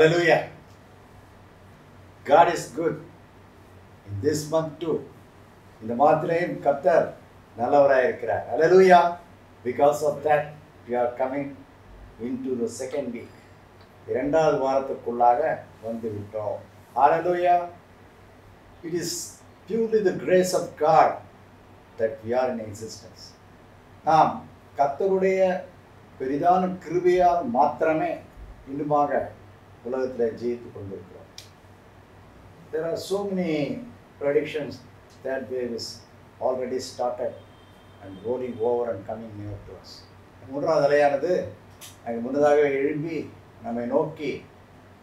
Hallelujah. God is good in this month too. இந்த மாதத்திலேயும் கர்த்தர் நல்லவராய் இருக்கிறார். Hallelujah. Because of that we are coming into the second week. இரண்டாவது வாரத்துக்குள்ளாக வந்து விட்டோம். Hallelujah. It is purely the grace of God that we are in existence. நாம் கர்த்தருடைய பெரிதான கிருபையால் மாத்திரமே இன்னுமாக உலகத்தில் ஜீவித்துக் கொண்டிருக்கிறோம். There are so many predictions that wave is already started and rolling over and coming near to us. மூன்றாவது அலையானது அங்கு முன்னதாக எழும்பி நம்மை நோக்கி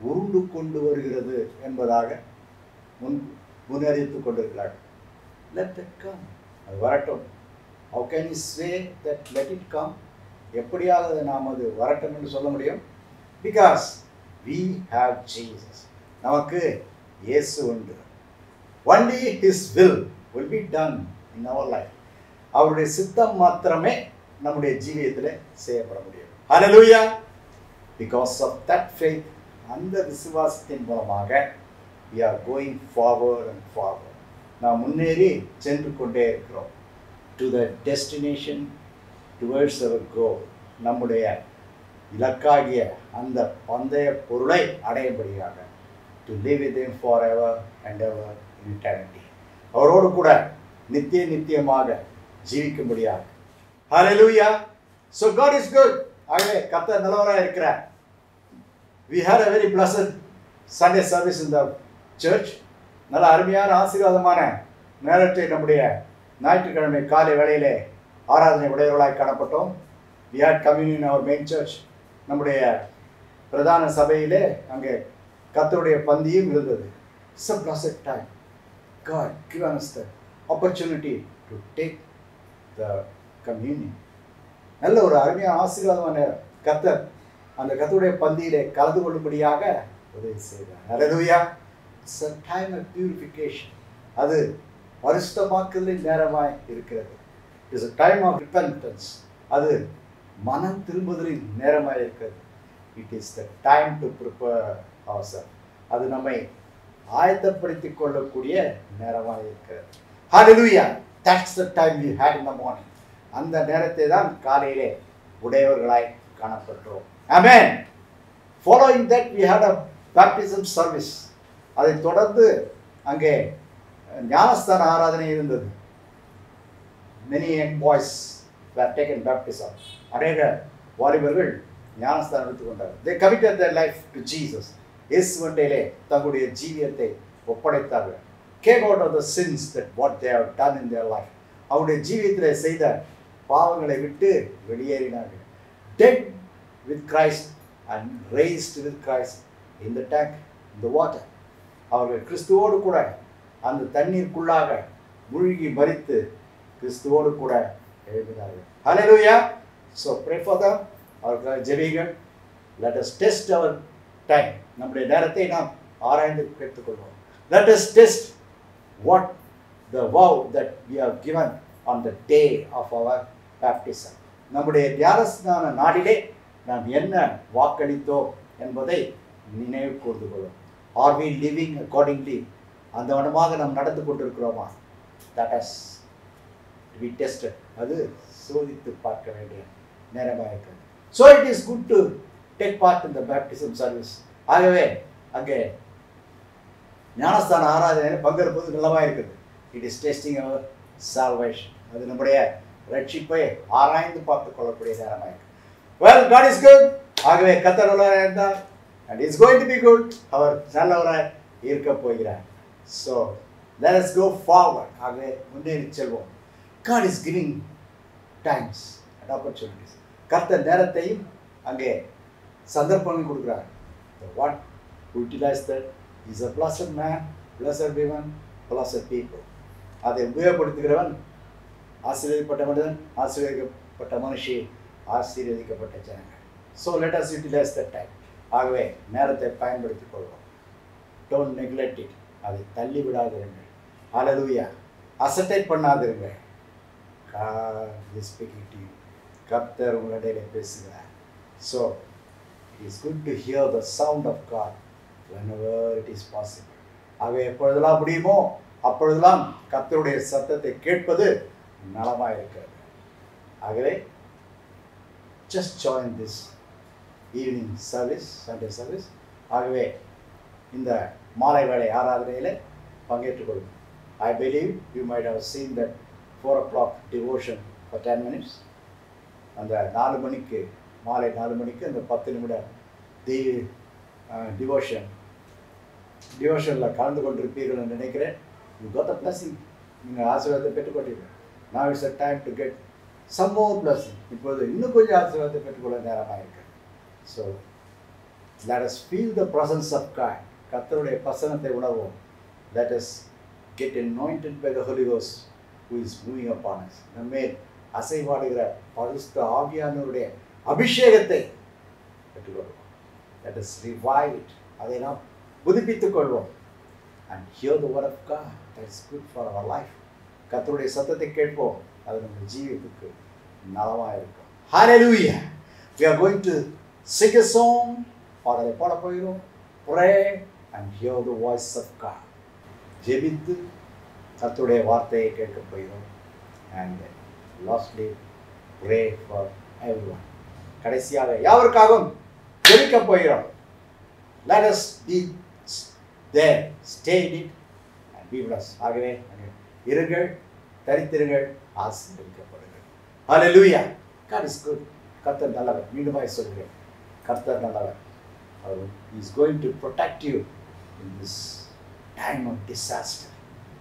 உருண்டு கொண்டு வருகிறது என்பதாக முன்னறிவித்துக் கொண்டிருக்கிறார்கள். Let it come. அது வரட்டும். How can you say that let it come? எப்படியாக நாம் அது வரட்டும் என்று சொல்ல முடியும்? Because we have Jesus. நமக்கு இயேசு உண்டு. Only His will be done in our life. அவருடைய சித்தம் மாத்திரமே நம்முடைய ஜீவியத்திலே செய்யப்பட முடியும். Hallelujah. Because of that faith, அந்த விசுவாசத்தின் மூலமாக we are going forward and forward. நாம் முன்னேறி சென்று கொண்டே இருக்கிறோம். To the destination, towards our goal. நம்முடைய இலக்காகிய அந்த பந்தய பொருளை அடையும்படியாக. To live with Him forever and ever in eternity. அவரோடு கூட நித்தியமாக ஜீவிக்கும்படியாக. Hallelujah. So God is good. ஆகவே கர்த்தர் நல்லவராய் இருக்கிறார். We had a very blessed Sunday service in the church. நல்ல அருமையான ஆசீர்வாதமான நேரத்தை நம்முடைய ஞாயிற்றுக்கிழமை காலை வேளையிலே ஆராதனை உடையவர்களாய் காணப்பட்டோம். We had communion in our main church. நம்முடைய பிரதான சபையிலே அங்கே கர்த்தருடைய பந்தியும் இருந்தது. It's a blessed time. God given us the opportunity to take the communion. நல்ல ஒரு அருமையான ஆசீர்வாதமான கர்த்தர் அந்த கர்த்தருடைய பந்தியிலே கலந்து கொள்ளும்படியாக உதவி செய்தார். Hallelujah. It's a time of purification. அது பரிசுத்தமாக்குதலின் நேரமாய் இருக்கிறது. It is a time of repentance. அது மனம் திரும்புதலின் நேரமாய் இருக்கிறது. It is the time to prepare ourselves. அது நம்மை ஆயத்தப்படுத்திக் கொள்ளக்கூடிய நேரமாக இருக்கிறது. Hallelujah. That's the time we had in the morning. அந்த நேரத்தை தான் காலையிலே உடையவர்களாய் காணப்பட்டோம். Amen. Following that we had a baptism service. அதை தொடர்ந்து அங்கே ஞானஸ்தான ஆராதனை இருந்தது. Many young boys were taken baptism. அநேக வாலிபர்கள் ஞானஸ்தானம் எடுத்துக்கொண்டார். They committed their life to Jesus. இயேசுவண்டையிலே தங்களுடைய ஜீவியத்தை ஒப்படைத்தார்கள். Came out of the sins that what they have done in their life. அவருடைய ஜீவியத்திலே செய்த பாவங்களை விட்டு வெளியேறினார்கள். Dead with Christ and raised with Christ in the tank, in the water. அவர்கள் கிறிஸ்துவோடு கூட அந்த தண்ணீருக்குள்ளாக மூழ்கி மரித்து கிறிஸ்துவோடு கூட எழுதினார்கள். Hallelujah. So pray for them. அவர்கள் ஜெபிங்கள். Let us test our time. நம்முடைய நேரத்தை நாம் ஆராய்ந்து கேட்டுக்கொள்வோம். Let us test what the vow that we have given on the day of our baptism. நம்முடைய ஞானஸ்நான நாளிலே நாம் என்ன வாக்களித்தோம் என்பதை நினைவு கூர்ந்து கொள்வோம். Are we living accordingly? அந்த வண்ணமாக நாம் நடந்து கொண்டிருக்கிறோமா? That has to be tested. அது சோதித்து பார்க்க வேண்டிய நேரமாக இருக்கிறது. So it is good to take part in the baptism service. ஆகவே அங்கே ஞானஸ்தான ஆராதனையில் பங்கெடுப்பது நல்லமாக இருக்குது. It is testing our salvation. அது நம்முடைய ரட்சிப்பை ஆராய்ந்து பார்த்து கொள்ளக்கூடிய நேரமாக இருக்கு. Well, God is good. ஆகவே கர்த்தர் நல்லவராய் இருந்தார். And He is going to be good. அவர் நல்லவராய் இருக்க போகிறார். So let us go forward. ஆகவே முன்னேறி செல்வோம். God is giving times and opportunities. கர்த்தர் நேரத்தையும் அங்கே சந்தர்ப்பங்கள் கொடுக்கிறார். The one who utilizes that is a blessed man, blessed woman, blessed people. அதை உபயோகப்படுத்துகிறவன் ஆசீர்வதிக்கப்பட்ட மனிதன், ஆசீர்வதிக்கப்பட்ட மனுஷி, ஆசீர்வதிக்கப்பட்ட ஜனங்கள். So let us utilize that time. ஆகவே நேரத்தை பயன்படுத்திக் கொள்வோம். Don't neglect it. அதை தள்ளி விடாதிருங்கள். Hallelujah. அசட்டை பண்ணாதிருங்கள். God is speaking to you. கர்த்தர் உங்களிடையிலே பேசுகிறார். So it is good to hear the sound of God whenever it is possible. ஆகவே எப்பொழுதெல்லாம் முடியுமோ அப்பொழுதெல்லாம் கர்த்தருடைய சத்தத்தை கேட்பது நலமாக இருக்கிறது. ஆகவே just join this evening service, Sunday service. ஆகவே இந்த மாலை வேளை ஆராதனையில் பங்கேற்றுக் கொள்ளுங்கள். I believe you might have seen that 4 o'clock devotion for 10 minutes. அந்த 4 மணிக்கு மாலை 4 மணிக்கு அந்த 10 நிமிட டிவோஷனில் கலந்து கொண்டிருப்பீர்கள் என்று நினைக்கிறேன். You got a blessing. நீங்கள் ஆசீர்வாதத்தை பெற்றுக்கொண்டீர்கள். Now it's a time to get some more blessing. இப்போது இன்னும் கொஞ்சம் ஆசீர்வாதத்தை பெற்றுக்கொள்ள நேரமாக இருக்கு. So let us feel the presence of God. கர்த்தருடைய பிரசன்னத்தை உணர்வோம். Let us get anointed by the Holy Ghost who is moving upon us. நம்மேல் அசைவாடுகிற பரிசுத்த ஆவியானவருடைய அபிஷேகத்தை பெற்றுக்கொள்வோம். Let us revive it. அதை நாம் புதுப்பித்துக் கொள்வோம். And hear the word of God. That is good for our life. கர்த்தருடைய சத்தத்தை கேட்போம். அது நம்ம ஜீவியத்துக்கு நலமாக இருக்கும். Hallelujah. We are going to sing a song. பாடலை பாட போகிறோம். Pray and hear the voice of God. ஜெபித்து கர்த்தருடைய வார்த்தையை கேட்க போகிறோம். And lastly, pray for everyone. கடைசியாக யாவருக்காகவும் ஜெபிக்க போகிறோம். Let us be there, stay in it and be blessed. ஆகவே இருங்கள், தரித்திருங்கள், ஆசீர்வதிக்கப்படுங்கள். Hallelujah. God is good. கர்த்தர் நல்லவர். மீண்டுமாய் சொல்கிறேன், கர்த்தர் நல்லவர். He is going to protect you in this time of disaster.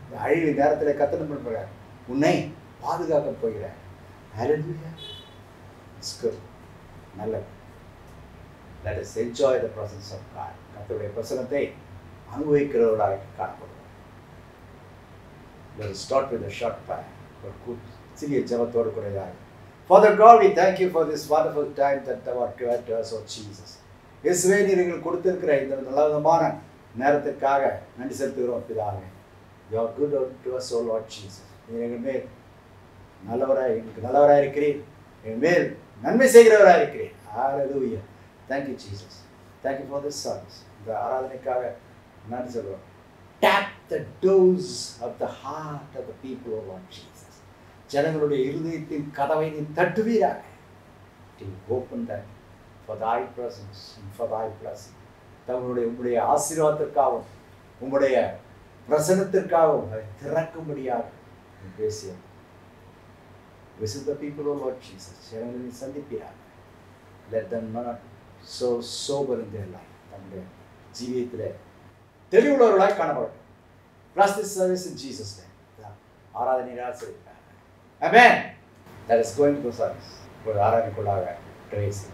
இந்த அழிவு நேரத்தில் கர்த்தர் பண்ணுறார், உன்னை பாதுகாக்க போகிறார். Hallelujah. It's good. நல்லது. Let us enjoy the presence of God. கர்த்தருடைய பிரசன்னத்தை அனுபவிக்கிறவர்களாக காணப்படுவோம். Let us start with a short prayer. சிறிய ஜெபத்தோடு கூடியதாக. Father God, we thank you for this wonderful time that thou art given to us, O Jesus. இயேசுவே, நீர் எங்களுக்கு கொடுத்திருக்கிற இந்த நல்லவிதமான நேரத்திற்காக நன்றி செலுத்துகிறோம் பிதாவே. You are good to us, O Lord Jesus. நீர் எங்கள் மேல் எங்களுக்கு நல்லவராக இருக்கிறீர், எங்கள் மேல் நன்மை செய்கிறவராக இருக்கிறீர். Hallelujah. Thank you, Jesus. Thank you for this service. இந்த ஆராதனைக்காக நன்றி சொல்கிறோம். Tap the doors of the heart of the people, O Lord Jesus. ஜனங்களுடைய இருதயத்தின் கதவை நீ தட்டுவீராக. To open them for thy presence and for thy blessing. உம்முடைய ஆசீர்வாதத்திற்காகவும் உம்முடைய பிரசன்னத்திற்காகவும் அதை திறக்கும்படியாக பேசிய visit the people, O Lord Jesus. ஜனங்களை சந்திப்பீராக. Let them not so sober in their life. தம்முடைய ஜீவியத்திலே தெளிவுள்ளவர்களாய் காணப்படட்டும். Bless this service in Jesus' name. ஆராதனை ஆசீர்வதிப்பார். Amen. Let us go into the service. ஒரு ஆராதனைக்குள்ளாக praise Him.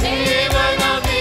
Devana me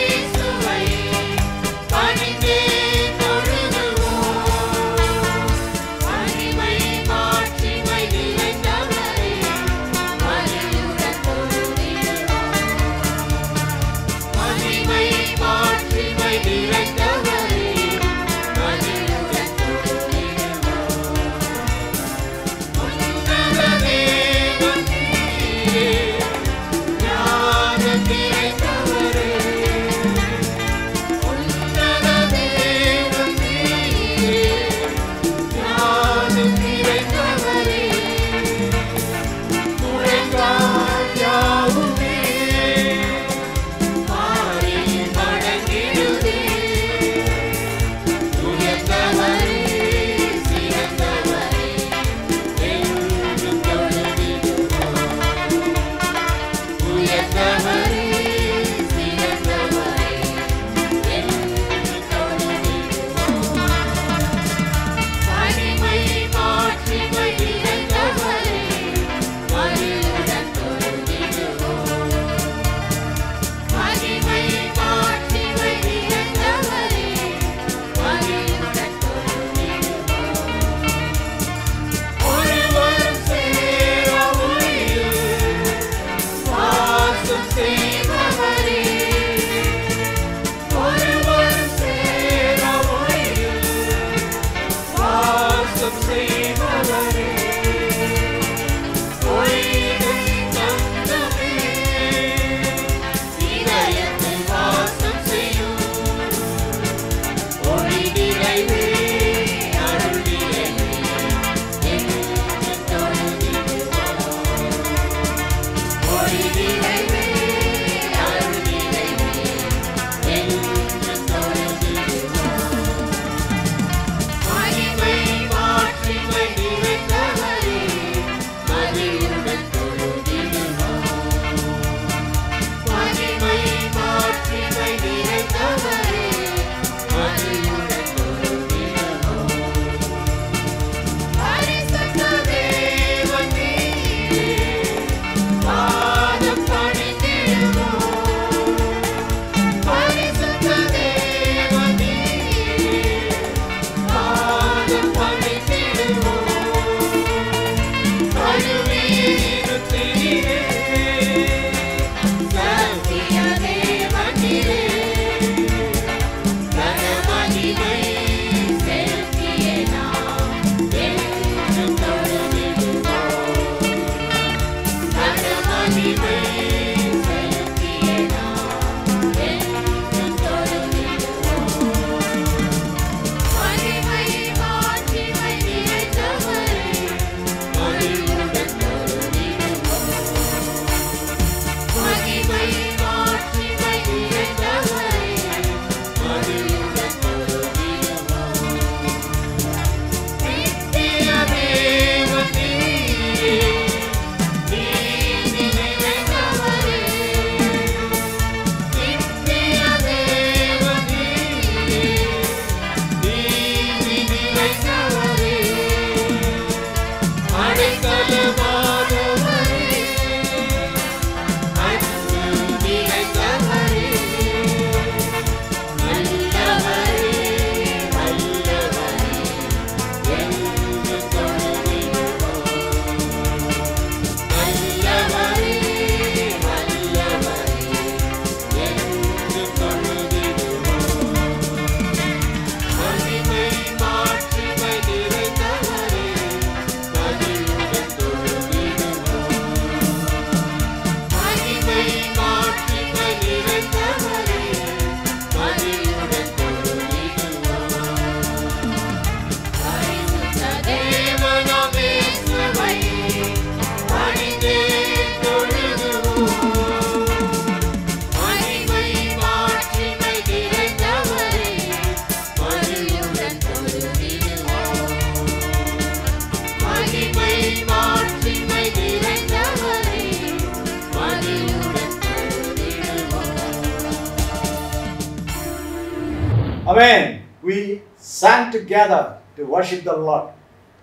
Amen. We sang together to worship the Lord.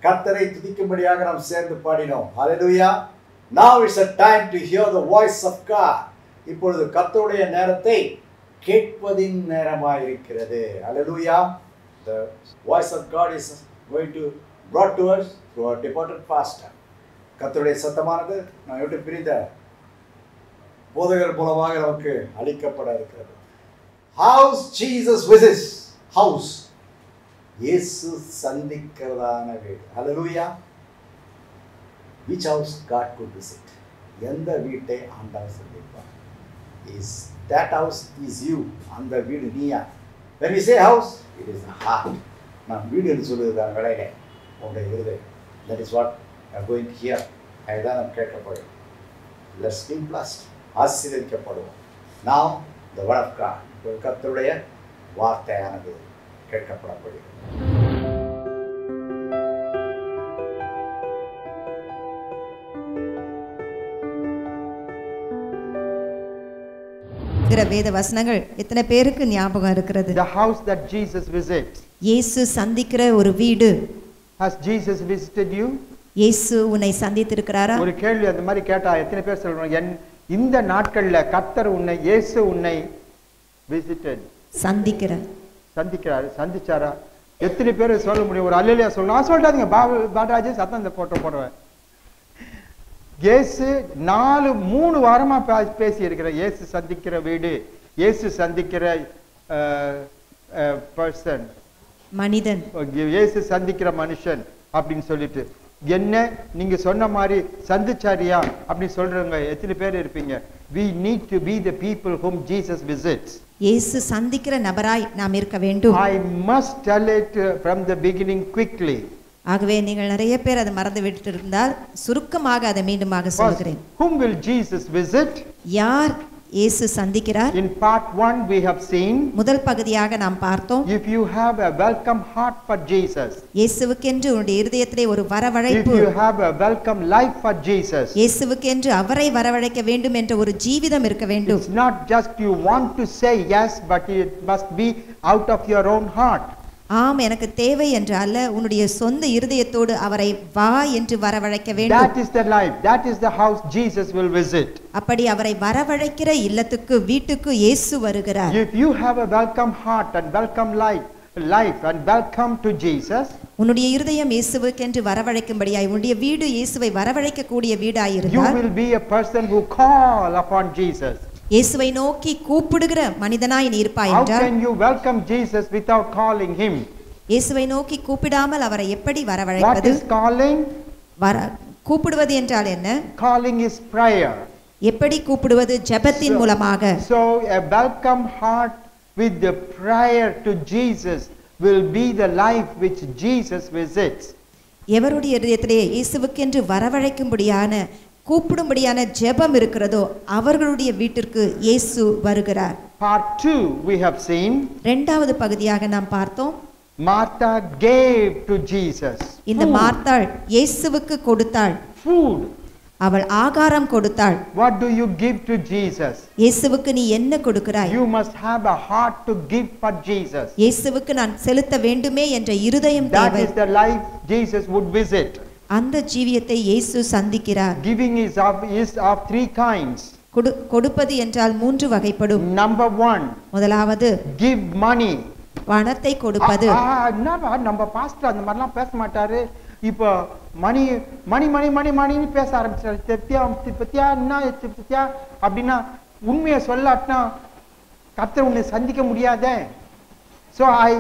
கர்த்தரை துதிக்கும்படியாக நாம் சேர்ந்து பாடினோம். Hallelujah. Now it's a time to hear the voice of God. இப்பொழுது கர்த்தருடைய நேரத்தை கேட்பதின் நேரமாய் இருக்கிறது. Hallelujah. The voice of God is going to brought to us through our departed pastor. கர்த்தருடைய சத்தமானது நாம் விட்டு பிரிந்த போதகர் மூலமாக நமக்கு அளிக்கப்பட இருக்கிறது. House Jesus visits. House. இயேசு சந்திக்கிறதான வீடு. Hallelujah. Which house God could visit? எந்த வீட்டை ஆண்டவர் சந்திப்பார்? Is that house is you? அந்த வீடு நீயா? When we say house, it is a heart. நாம் வீடு என்று சொல்லுவதுதான் வேலையிலே உங்களுடைய இருதயம். That is what we are going to hear. அதுதான் நாம் கேட்கப்படும். Let's be blessed. ஆசீர்வதிக்கப்படுவோம். Now the word of God. கர்த்தருடைய வார்த்தையானது கேட்கப்படப்படுகிறது. வேத வசனங்கள் எத்தனை பேருக்கு ஞாபகம் இருக்கிறது? The house that Jesus visits. இயேசு சந்திக்கிற ஒரு வீடு. Has Jesus visited you? இயேசு உன்னை சந்தித்திருக்கிறாரா? ஒரு கேள்வி அந்த மாதிரி கேட்டா எத்தனை பேர் சொல்றாங்க இந்த நாட்கள்ல கர்த்தர் உன்னை இயேசு உன்னை visited சந்திக்கிறார் சந்திச்சாரா? எத்தனை பேர் சொல்ல முடியும்? ஒரு அல்லேலூயா சொல்லணும். நான் சொல்றாதீங்க பாடாஜி சத்தம் இந்த போட்டோ போடுவேன். இயேசு 3 வாரமா பேசி இருக்கிற இயேசு சந்திக்கிற வீடு, இயேசு சந்திக்கிற பர்சன் மனிதன், இயேசு சந்திக்கிற மனுஷன் அப்படின்னு சொல்லிட்டு என்ன நீங்க சொன்ன மாதிரி சந்திச்சாரியா அப்படி சொல்றவங்க எத்தனை பேர் இருப்பீங்க? We need to be the people whom Jesus visits. இயேசு சந்திக்கிற நபராய் நாம் இருக்க வேண்டும். I must tell it from the beginning quickly. ஆகவே நீங்கள் நிறைய பேர் அதை மறந்து விட்டு இருந்தால் சுருக்கமாக அதை மீண்டுமாக சொல்கிறேன். Whom will Jesus visit? யார் இயேசு சந்திக்கிறார்? In part 1 we have seen. முதல் பகுதியாக நாம் பார்த்தோம். If you have a welcome heart for Jesus. இயேசுவுக்கென்று உன்னுடைய இருதயத்திலே ஒரு வரவழைப்பு. If you have a welcome life for Jesus. இயேசுவுக்கென்று அவரை வரவழைக்க வேண்டும் என்ற ஒரு ஜீவிதம் இருக்க வேண்டும். It's not just you want to say yes, but it must be out of your own heart. ஆம் எனக்கு தேவை என்று அல்ல, உன்னுடைய சொந்த இருதயத்தோடு அவரை வா என்று வரவழைக்க வேண்டும். That is the life, that is the house Jesus will visit. அப்படி அவரை வரவழைக்கிற இல்லத்துக்கு வீட்டுக்கு இயேசு வருகிறார். If you have a welcome heart and welcome life and welcome to Jesus, உன்னுடைய இருதயம் இயேசுவுக்கென்று வரவழைக்கும்படியாய் உன்னுடைய வீடு இயேசுவை வரவழைக்க கூடிய வீடாய் இருந்தால் you will be a person who call upon Jesus. இயேசுவை நோக்கி கூப்பிடுகிற மனிதனாய் நீ இருப்பாய் என்றால் how can you welcome Jesus without calling him? இயேசுவை நோக்கி கூப்பிடாமல் அவரை எப்படி வரவழைப்பது? What is calling? கூப்பிடுவது என்றால் என்ன? Calling is prayer. எப்படி கூப்பிடுவது ஜெபத்தின் மூலமாக. So a welcome heart with the prayer to Jesus will be the life which Jesus visits. எவருடைய இதயத்திலே இயேசுவுக்கென்று வரவழைக்கும்படியான கூப்பிடும்படியான ஜெபம் இருக்கிறதோ அவர்களுடைய வீட்டிற்கு இயேசு வருகிறார். Part 2 we have seen. இரண்டாவது பகுதியாக நாம் பார்த்தோம். Martha gave to Jesus. இந்த மார்த்தாள் இயேசுவுக்கு கொடுத்தாள். Food. அவள் ஆகாரம் கொடுத்தாள். What do you give to Jesus? இயேசுவுக்கு நீ என்ன கொடுக்கிறாய்? You must have a heart to give for Jesus. இயேசுவுக்கு நான் செலுத்த வேண்டுமே என்ற இருதயம் That தேவை. is the life Jesus would visit. அந்த ஜீவியத்தை இயேசு சந்திக்கிறார். Giving is of three kinds. கொடுப்பது என்றால் மூன்று வகைப்படும். Number 1, முதலாவது give money. பணத்தை கொடுப்பது. என்னப்பா நம்ம பாஸ்டர் அந்த மாதிரிலாம் பேச மாட்டாரு. இப்போ மணி மணி மணி மணி மணின்னு பேச ஆரம்பிச்சாரு. பத்தியா என்ன பத்தியா அப்படின்னா உண்மையை சொல்லாட்டினா கர்த்தர் உன்னை சந்திக்க முடியாதே. So I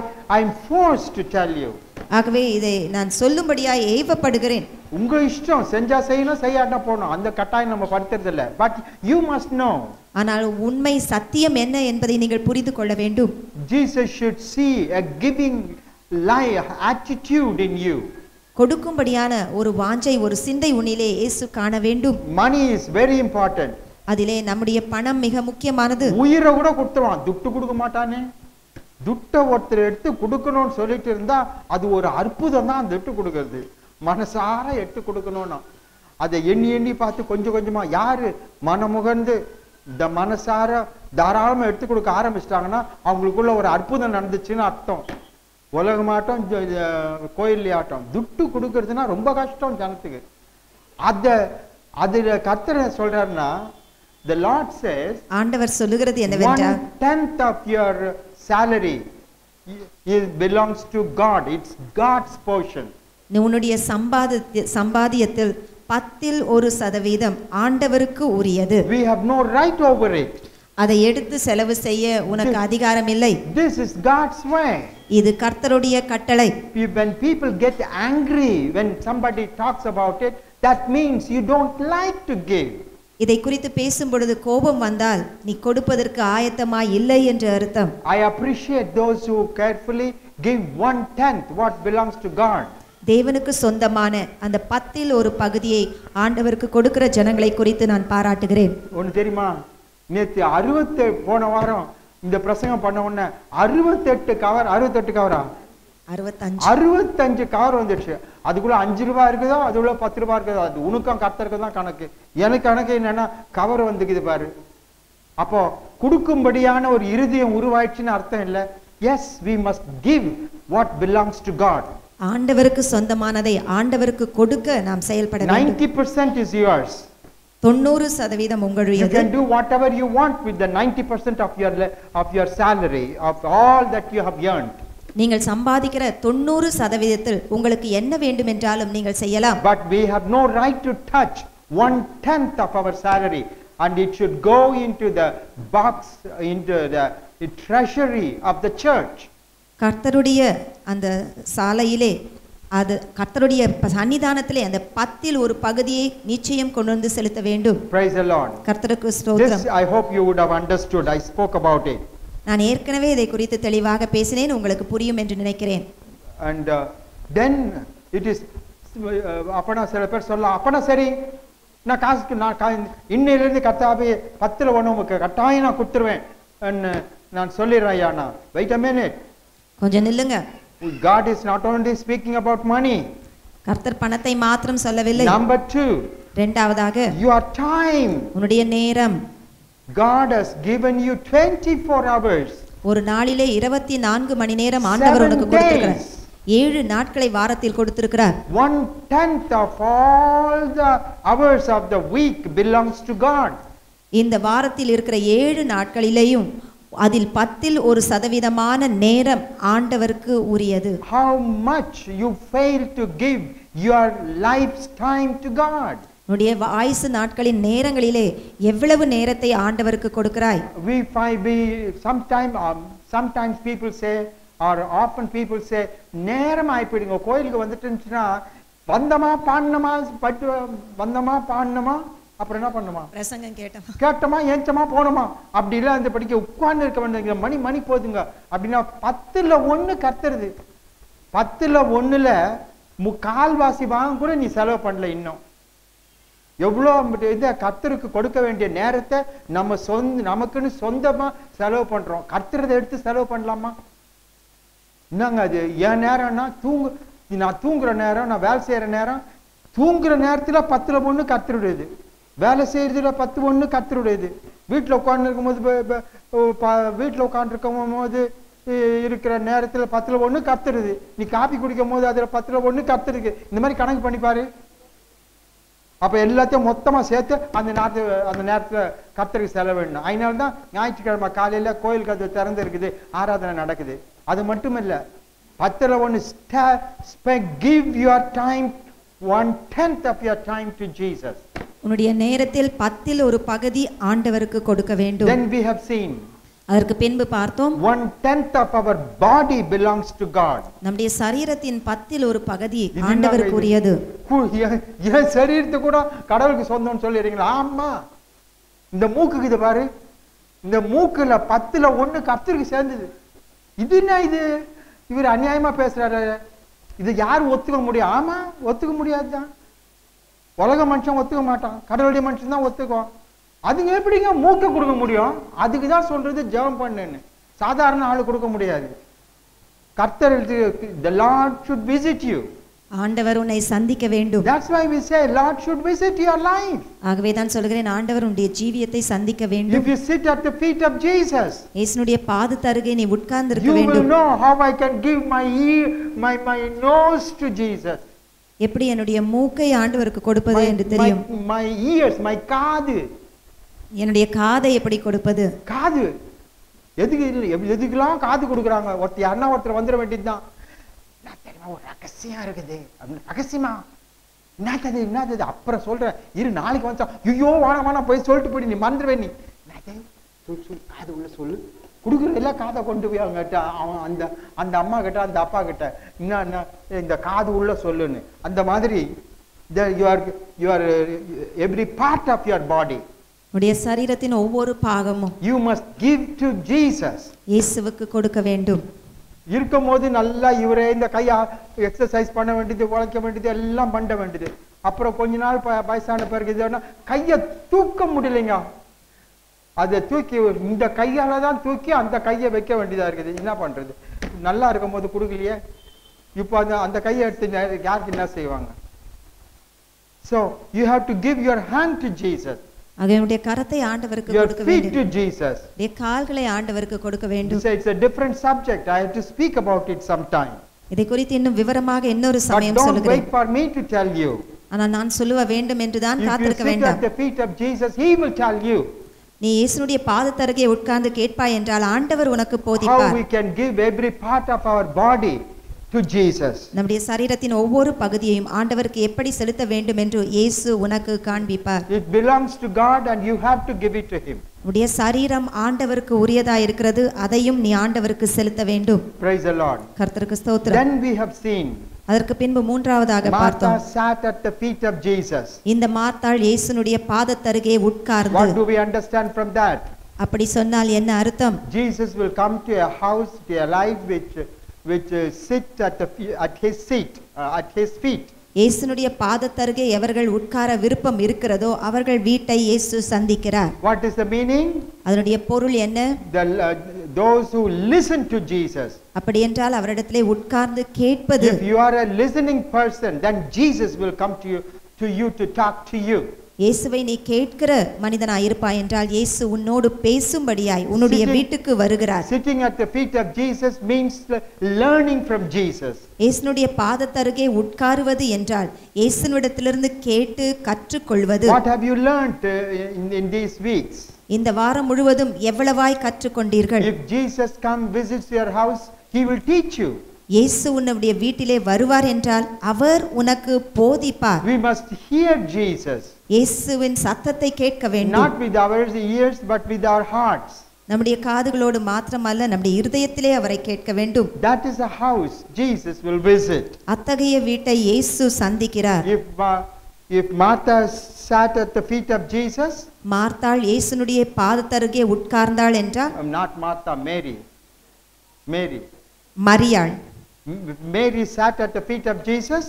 am forced to tell you. ஆகவே இதை நான் சொல்லும்படியாய் ஏவப்படுகிறேன். உங்க இஷ்டம், செஞ்சா செய்யணும், செய்யாட்டா போகணும், அந்த கட்டாயம் நம்ம படுத்துறது இல்லை. But you must know. ஆனால் உண்மை சத்தியம் என்ன என்பதை நீங்கள் புரிந்து கொள்ள வேண்டும். Jesus should see a giving life attitude in you. கொடுக்கும்படியான ஒரு வாஞ்சை, ஒரு சிந்தை உன்னிலே இயேசு காண வேண்டும். Money is very important. அதிலே நம்முடைய பணம் மிக முக்கியமானது. உயிரை கூட கொடுத்துருவான், துட்டு கொடுக்க மாட்டானே. துட்டை ஒருத்தர் எடுத்து கொடுக்கணும்னு சொல்லிட்டு இருந்தா அது ஒரு அற்புதம் தான். துட்டு கொடுக்கறது மனசார எடுத்து கொடுக்கணும்னா அதை எண்ணி எண்ணி பார்த்து கொஞ்சம் கொஞ்சமா யாரு மனமுகர்ந்து இந்த மனசார தாராளமா எடுத்து கொடுக்க ஆரம்பிச்சிட்டாங்கன்னா அவங்களுக்குள்ள ஒரு அற்புதம் நடந்துச்சுன்னு அர்த்தம். உலகமாட்டம் கோயில்லையாட்டம் துட்டு கொடுக்கறதுன்னா ரொம்ப கஷ்டம் ஜனத்துக்கு. அதுல கர்த்தர் சொல்றாருன்னா, the Lord says, ஆண்டவர் சொல்லுகிறது என்னவென்றால் 1/10 of your salary belongs to God. It's God's portion. உன்னுடைய சம்பாதியத்தில் 10% ஆண்டவருக்கு உரியது. We have no right over it. அதை எடுத்து செலவு செய்ய உனக்கு அதிகாரம் இல்லை. This is God's way. இது கர்த்தருடைய கட்டளை. When people get angry when somebody talks about it, that means you don't like to give. இதை குறித்து பேசும் பொழுது கோபம் வந்தால் நீ கொடுப்பதற்கு ஆயத்தமாய் இல்லை என்று அர்த்தம். I appreciate those who carefully give 1/10 what belongs to God. தேவனுக்கு சொந்தமான அந்த 10% ஆண்டவருக்கு கொடுக்கிற ஜனங்களை குறித்து நான் பாராட்டுகிறேன். ஒன்னு தெரியுமா, நேத்து 68 போன வாரம் இந்த பிரசங்கம் பண்ண உடனே 68 கவரா 65 கவர் வந்துடுச்சு. அதுக்குள்ள 5 ரூபாய் இருக்குதோ, அதுக்குள்ள 10 ரூபாய் இருக்குதோ, அது உனக்கும் கர்த்தருக்கு தான் கணக்கு. எனக்கு கணக்கு என்னன்னா கவர் வந்துக்குது பாரு. அப்போ கொடுக்கும்படியான ஒரு இருதயம் உருவாயிடுச்சுன்னு அர்த்தம் இல்லை. Yes, we must give what belongs to God. ஆண்டவருக்கு சொந்தமானதை ஆண்டவருக்கு கொடுக்க நாம் செயல்பட வேண்டும். 90% is yours. 90% உங்களுடையது. You can do whatever you want with the 90% of your salary, of all that you have earned. நீங்கள் சம்பாதிக்கிற 90% உங்களுக்கு என்ன வேண்டும் என்றாலும் நீங்கள் செய்யலாம். But we have no right to touch 1/10 of our salary, and it should go into the box, into the treasury of the church. கர்த்தருடைய அந்த சாலையிலே, அது கர்த்தருடைய சன்னிதானத்திலே அந்த 10% நிச்சயம் கொண்டு வந்து செலுத்த வேண்டும். Praise the Lord. கர்த்தருக்கு ஸ்தோத்திரம். This I hope you would have understood. I spoke about it. நான் ஏற்கனவே இதை குறித்து தெளிவாக பேசினேன், உங்களுக்கு புரியும் என்று நினைக்கிறேன். And then it is அப்பனா சில பேர் சொல்லலாம், அப்பனா சரி நான் காசுக்கு நான் இன்னையிலிருந்து கர்த்தாவே 10ல 1 உங்களுக்கு கட்டாயம் நான் கொடுத்துருவேன் நான் சொல்லிடுறேன். ஐயா, நான் வெயிட் a minute. கொஞ்சம் நில்லுங்க. God is not only speaking about money. கர்த்தர் பணத்தை மாத்திரம் சொல்லவில்லை. Number 2, இரண்டாவதாக your time. உன்னுடைய நேரம். God has given you 24 hours. ஒரு நாளிலே 24 மணி நேரம் ஆண்டவர் உனக்கு கொடுத்திருக்கிறார். 7 நாட்களை வாரத்தில் கொடுத்திருக்கிறார். 1/10 of all the hours of the week belongs to God. இந்த வாரத்தில் இருக்கிற 7 நாட்களிலேயும் அதில் 10% நேரம் ஆண்டவருக்கு உரியது. How much you fail to give your life's time to God. உன்னுடைய ஆயுசு நாட்களின் நேரங்களிலே எவ்வளவு நேரத்தை ஆண்டவருக்கு கொடுக்கிறாய்? Sometimes people say, or often people say, நேரம் ஆயிடுங்க கோயிலுக்கு வந்துட்டுன்னா வந்தமா பாடணுமா அப்புறம் என்ன பண்ணுமா? பிரசங்கம் கேட்டமா ஏஞ்சமா போனோமா அப்படி இல்லை. அந்த படிக்க உட்கார்ந்து இருக்க வேண்டிய மணி போதுங்க அப்படின்னா 10ல் 1 கத்துறது. 10ல் 1ல கால்வாசி வாங்க கூட நீ செலவு பண்ணல. இன்னும் எவ்வளோ இதை கர்த்தருக்கு கொடுக்க வேண்டிய நேரத்தை நம்ம நமக்குன்னு சொந்தமா செலவு பண்றோம். கர்த்தரதை எடுத்து செலவு பண்ணலாமா? என்னங்க அது? என் நேரம்னா நான் தூங்குற நேரம், நான் வேலை செய்யற நேரம். தூங்குற நேரத்துல 10ல் 1 கர்த்தருடையது, வேலை செய்யறதுல 10 1 கர்த்தருடையது. வீட்டுல உட்கார்ந்து இருக்கும்போது வீட்டுல உட்கார்ந்து இருக்கும் போது இருக்கிற நேரத்துல 10ல் 1 கர்த்தருது. நீ காப்பி குடிக்கும் போது அதுல 10ல் 1 கர்த்தருக்கு. இந்த மாதிரி கணக்கு பண்ணி பாரு. அப்ப எல்லாத்தையும் மொத்தமா சேர்த்து அந்த நேரத்துல கர்த்தருக்கு செலவிடணும். அதனால்தான் ஞாயிற்றுக்கிழமை காலையில கோயில் கதவு திறந்து இருக்குது, ஆராதனை நடக்குது. அது மட்டும் இல்ல, 10ல் 1 give your time 1/10 of your time to Jesus. உன்னுடைய நேரத்தில் 10ல் 1 பகுதி ஆண்டவருக்கு கொடுக்க வேண்டும். Then we have seen அதற்கு பின்பு பார்த்தோம் 1/10 of our body belongs to God. நம்முடைய சரீரத்தின் 10ல் 1 பகுதி ஆண்டவருக்கு உரியது. என் சரீரத்தை கூட கடவுளுக்கு சொந்தம்னு சொல்லிடுறீங்களா? ஆமா. இந்த மூக்குக்கு இது பாரு, இந்த மூக்குல 10ல் 1 கர்த்தருக்கு சேர்ந்தது. இது என்ன இது? இவர் அநியாயமா பேசுறாரு. இது யார் ஒத்துக்க முடியும்? ஆமா, ஒத்துக்க முடியாதுதான். உலக மனுஷன் ஒத்துக்க மாட்டான், கடவுளுடைய மனுஷன் தான் ஒத்துக்கும். அதுங்க எப்படிங்க மூக்க கொடுக்க முடியும்? அதுக்கு தான் சொல்றது ஜெபம் பண்ணுன்னு. சாதாரண ஆளு கொடுக்க முடியாது. கர்த்தர், the Lord should visit you. ஆண்டவர் உன்னை சந்திக்க வேண்டும். That's why we say Lord should visit your life. ஆகவே தான் சொல்கிறேன், ஆண்டவர் உன்னுடைய ஜீவியத்தை சந்திக்க வேண்டும். If you sit at the feet of Jesus, இயேசுனுடைய பாதத்து அருகே நீ உட்கார்ந்து இருக்க you will வேண்டும். know how I can give my ear, my nose to Jesus. எப்படி என்னுடைய மூக்கை ஆண்டவருக்கு கொடுப்பது என்று தெரியும். My ears, my காது, என்னுடைய காதை எப்படி கொடுப்பது? காது எதுக்கெல்லாம் காது கொடுக்குறாங்க? ஒருத்தர் வந்துட வேண்டியதுதான். ஒரு ரகசியம் இருக்குது அப்படின்னு. ரகசியமா? என்னது? அப்புறம் சொல்றேன் இரு, நாளைக்கு வந்தா. ஐயோ வானா போய் சொல்லிட்டு போய் நீ மறந்துடுவே. நீ காது உள்ள சொல்லு. கொடுக்குற எல்லாம் காதை கொண்டு போய் அவங்க கிட்ட, அவன் அந்த அம்மா கிட்ட, அந்த அப்பா கிட்ட என்ன இந்த காது உள்ள சொல்லுன்னு. அந்த மாதிரி every part of your body, உடைய சரீரத்தின் ஒவ்வொரு பாகமும் you must give to Jesus. இயேசுவுக்கு கொடுக்க வேண்டும். இருக்கும் போது நல்லா இவரே இந்த கையா எக்ஸசைஸ் பண்ண வேண்டியது, உழைக்க வேண்டியது, எல்லாம் பண்ண வேண்டியது. அப்புறம் கொஞ்ச நாள் வயசான பிறகு கையை தூக்க முடியலைங்க. அதை தூக்கி இந்த கையால தான் தூக்கி அந்த கையை வைக்க வேண்டியதா இருக்குது. என்ன பண்றது? நல்லா இருக்கும் போது கொடுக்கலையே. இப்போ அந்த கையை எடுத்து யாருக்கு என்ன செய்வாங்க? So you have to give your hand to Jesus. அவனுடைய கரத்தை ஆண்டவருக்கு கொடுக்க வேண்டும். Your feet to Jesus. உடைய கால்களை ஆண்டவருக்கு கொடுக்க வேண்டும். It's a different subject. I have to speak about it sometime. இதை குறித்து இன்னும் விவரமாக இன்னொரு சமயம் சொல்லுகிறேன். Don't wait for me to tell you. ஆனா நான் சொல்ல வேண்டும் என்று தான் காத்திருக்க வேண்டாம். If you sit at the feet of Jesus, he will tell you. நீ இயேசுவுடைய பாதத்தருகே உட்கார்ந்து கேட்பாய் என்றால் ஆண்டவர் உனக்கு போதிப்பார். How we can give every part of our body to Jesus. நம்முடைய சரீரத்தின் ஒவ்வொரு பகுதியையும் ஆண்டவருக்கு எப்படி செலுத்த வேண்டும் என்று இயேசு உனக்கு காண்பிப்பார். It belongs to God and you have to give it to him. உடைய சரீரம் ஆண்டவருக்கு உரியதா இருக்கிறது, அதையும் நீ ஆண்டவருக்கு செலுத்த வேண்டும். Praise the Lord. கர்த்தருக்கு ஸ்தோத்திரம். Then we have seen அதற்கு பின்பு மூன்றாவதாக பார்த்தோம். Martha sat at the feet of Jesus. இந்த மார்த்தாள் இயேசுனுடைய பாதத்தருகே உட்கார்ந்து. What do we understand from that? அப்படி சொன்னால் என்ன அர்த்தம்? Jesus will come to a house, to a life which sit at his seat, at his feet. இயேசுனுடைய பாதத்தருகே எவர்கள் உட்கார விருப்பம் இருக்கிறதோ அவர்கள் வீட்டை இயேசு சந்திக்கிறார். What is the meaning? அதனுடைய பொருள் என்ன? Those who listen to Jesus. அப்படி என்றால் அவரிடத்திலே உட்கார்ந்து கேட்பது. If you are a listening person, then Jesus will come to you to talk to you. இயேசுவை நீ கேட்கிற மனிதனாய் இருப்பாய் என்றால் இயேசு உன்னோடு பேசும்படியாய் உன்னுடைய வீட்டுக்கு வருகிறார். Sitting at the feet of Jesus means learning from Jesus. இயேசுனுடைய பாதத்தருகே உட்காருவது என்றால் இயேசுவிடத்திலிருந்து கேட்டு கற்றுக்கொள்வது. What have you learned in these weeks? இந்த வாரம் முழுவதும் எவ்வளவாய் கற்றுக்கொண்டீர்கள்? If Jesus visits your house, he will teach you. இயேசு உன்னுடைய வீட்டிலே வருவார் என்றால் அவர் உனக்கு போதிப்பார். We must hear Jesus. இயேசுவின் சத்தத்தை கேட்க வேண்டும். Not with our ears but with our hearts. நம்முடைய காதுகளோடு மாத்திரமல்ல, நம்முடைய இருதயத்திலே அவரை கேட்க வேண்டும். That is a house Jesus will visit. அத்தகைய வீட்டை இயேசு சந்திக்கிறார். If Martha sat at the feet of Jesus, மார்த்தாள் இயேசுனுடைய பாதத்தருகே உட்கார்ந்தாள் என்றால், not Martha, Mary. மரியாள். Mary sat at the feet of Jesus.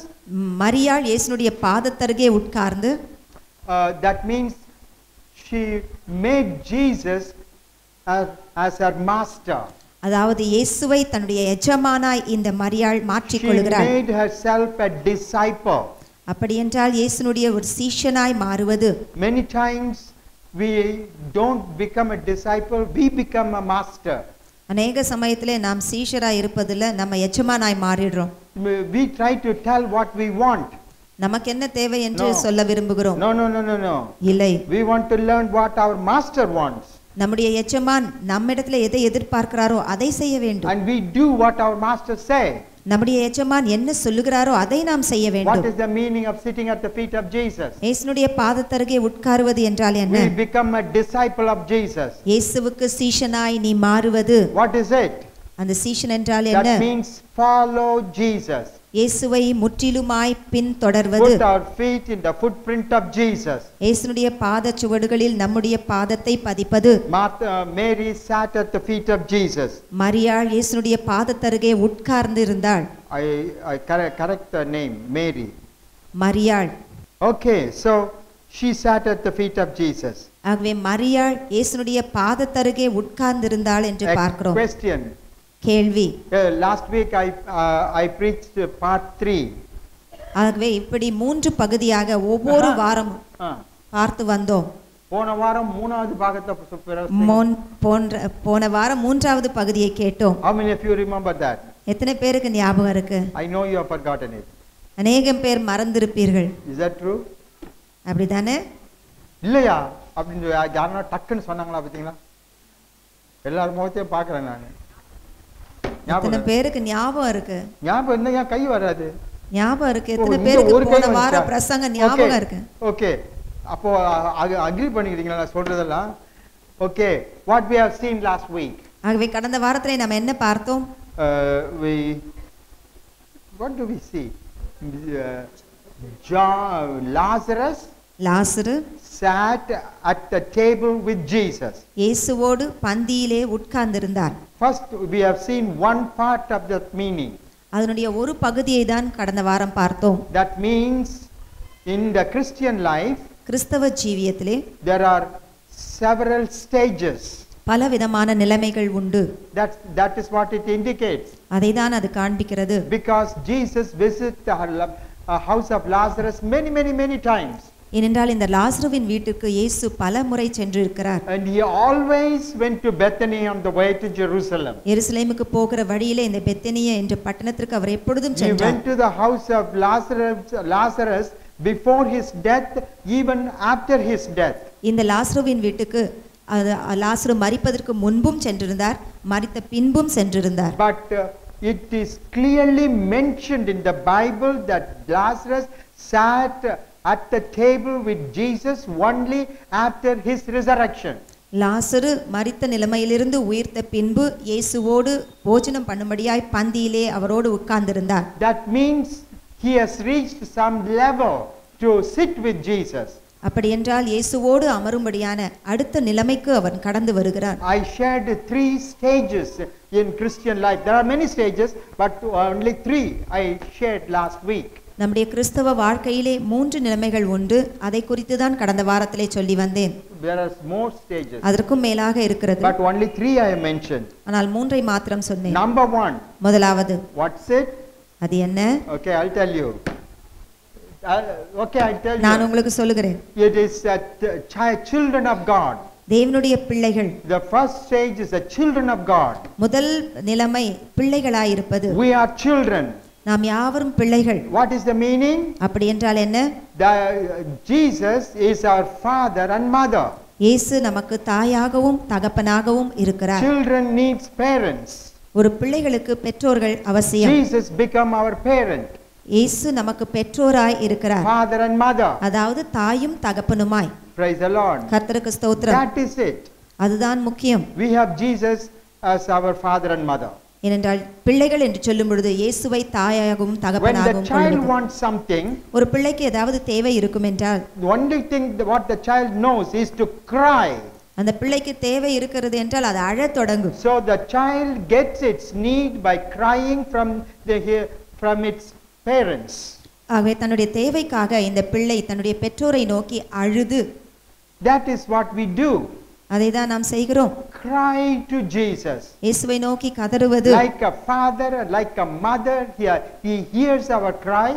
மரியாள் இயேசுனுடைய பாதத்தருகே உட்கார்ந்து, that means she made Jesus as her master. அதாவது இயேசுவை தன்னுடைய எஜமானாய் இந்த மரியாள் மாற்றிக் She கொள்கிறாள். made herself a disciple. அப்படியென்றால் இயேசுனுடைய ஒரு சீஷனாய் மாறுவது. Many times we don't become a disciple, we become a master. அநேக சமயத்திலே நாம் சீஷராய் இருப்பதில்லை, நம்ம எஜமானாய் மாறிடுறோம். We try to tell what we want. நமக்கு என்ன தேவை என்று சொல்ல விரும்புகிறோம். No. இல்லை. We want to learn what our master wants. நம்முடைய எஜமான் நம்மிடத்தில் எதை எதிர்பார்க்கிறாரோ அதை செய்ய வேண்டும். And we do what our master say. நம்முடைய எஜமான் என்ன சொல்லுகிறாரோ அதை நாம் செய்ய வேண்டும். What is the meaning of sitting at the feet of Jesus? இயேசுனுடைய பாதத்தருகே உட்காருவது என்றால் என்ன? We become a disciple of Jesus. இயேசுவுக்கு சீஷனாய் நீ மாறுவது. What is it? அந்த சீஷன் என்றால் என்ன? That means follow Jesus. இயேசுவை முற்றிலுமாய் பின்தொடர்வது. Put our feet in the footprint of Jesus. இயேசுனுடைய பாதச்சுவடுகளில் நம்முடைய பாதத்தை பதிப்பது. Mary sat at the feet of Jesus. மரியாள் இயேசுனுடைய பாதத்தருகே உட்கார்ந்து இருந்தாள். I correct the name, Mary. மரியாள். Okay, so she sat at the feet of Jesus. ஆகவே மரியாள் இயேசுனுடைய பாதத்தருகே உட்கார்ந்து இருந்தாள் என்று பார்க்கிறோம். Question. கேள்வி. Last week I preached part 3. ஆகவே இப்படி 3 பகுதியாக ஒவ்வொரு வாரமும் பார்த்து வந்தோம். போன வாரம் மூணாவது பாகத்தை போன வாரம் 3வது பகுதியை கேட்டோம். How many of you remember that? எத்தனை பேருக்கு ஞாபகம் இருக்கு? I know you have forgotten it. அநேகம் பேர் மறந்திருப்பீர்கள். Is that true? அப்படிதானே? இல்லையா அப்படின்னு யாரா டக்குன்னு சொன்னாங்களா பாத்தீங்களா? எல்லாரும் முகத்தையும் பார்க்கறேன் நான். எத்தனை பேருக்கு ஞாபகம் இருக்கு? ஞாபகம் என்ன, கை வராது. ஞாபகம் இருக்கு. எத்தனை பேருக்கு போன வார பிரசங்க ஞாபகம் இருக்கு? ஓகே, அப்போ அக்ரி பண்ணிக்கிறீங்களா நான் சொல்றதெல்லாம்? Okay, what we have seen last week. ஆகவே கடந்த வாரத்திலே நாம் என்ன பார்த்தோம்? What do we see? Lazarus sat at the table with Jesus. இயேசுவோடு பந்தியிலே உட்கார்ந்திருந்தார். First we have seen one part of that meaning. அதனுடைய ஒரு பகுதியை தான் கடந்த வாரம் பார்த்தோம். That means in the Christian life, கிறிஸ்தவ ஜீவியத்திலே there are several stages. பலவிதமான நிலைமைகள் உண்டு. That is what it indicates. அதை தான் அது காண்பிக்கிறது. Because Jesus visited the house of Lazarus many times. ஏனென்றால் இந்த லாசருவின் வீட்டுக்கு இயேசு பல முறை சென்றிருக்கிறார். And he always went to Bethany on the way to Jerusalem. எருசலேமுக்கு போகிற வழியிலே இந்த பெத்தனியா என்ற பட்டணத்திற்கு அவர் எப்பொழுதும் சென்றார். He went to the house of Lazarus before his death, even after his death. இந்த லாசருவின் வீட்டுக்கு லாசரு மரிப்பதற்கு முன்பும் சென்றிருந்தார், மரித்த பின்பும் சென்றிருந்தார். But it is clearly mentioned in the Bible that Lazarus sat at the table with Jesus only after his resurrection. லாசரு மரித்த நிலைமையிலிருந்து உயிர்த்த பின்பு இயேசுவோடு போஜனம் பண்ணும்படியாய் பந்தியிலே அவரோடு உட்கார்ந்திருந்தார். That means he has reached some level to sit with Jesus. அப்படி என்றால் இயேசுவோடு அமரும்படியான அடுத்த நிலைமைக்கு அவன் கடந்து வருகிறான். I shared 3 stages in Christian life. There are many stages, but only 3 I shared last week. நம்முடைய கிறிஸ்தவ வாழ்க்கையிலே 3 நிலைமைகள் உண்டு. அதை குறித்து தான் கடந்த வாரத்திலே சொல்லி வந்தேன். There are more stages. அதற்கும் மேலாக இருக்கிறது. But only 3 I mentioned. ஆனால் 3ஐ மாத்திரம் சொன்னேன். Number 1. முதலாவது. What's it? அது என்ன? Okay, I'll tell you. Okay, I'll tell you. நான் உங்களுக்கு சொல்லுகிறேன். It is children of God. தேவனுடைய பிள்ளைகள். The first stage is the children of God. முதல் நிலைமை பிள்ளைகளாய் இருப்பது. We are children. நாம் யாவரும் பிள்ளைகள். What is the meaning? அப்படி என்றால் என்ன? Jesus is our father and mother. இயேசு நமக்கு தாயாகவும் தகப்பனாகவும் இருக்கிறார். Children needs parents. ஒரு பிள்ளைகளுக்கு பெற்றோர்கள் அவசியம். Jesus become our parent. இயேசு நமக்கு பெற்றோராய் இருக்கிறார். Father and mother. அதாவது தாயும் தகப்பனுமாய். Praise the Lord. கர்த்தருக்கு ஸ்தோத்திரம். That is it. அதுதான் முக்கியம். We have Jesus as our father and mother. ஏனென்றால் பிள்ளைகள் என்று சொல்லும் பொழுது இயேசுவை தாயாகவும் When the தகப்பனாகவும் child கொள்வது. wants something, ஒரு பிள்ளைக்கு ஏதாவது தேவை இருக்கும் என்றால் the only thing what the child knows is to cry. அந்த பிள்ளைக்கு தேவை இருக்கிறது என்றால் அது அழத் தொடங்கும். So the child gets its need by crying from its parents. ஆகவே தன்னுடைய தேவைக்காக இந்த பிள்ளை தன்னுடைய பெற்றோரை நோக்கி அழுது, That is what we do. அதை தான் நாம் செய்கிறோம். Cry to Jesus. இயேசுவை நோக்கி கதறுவது. Like a father, like a mother, he hears our cry.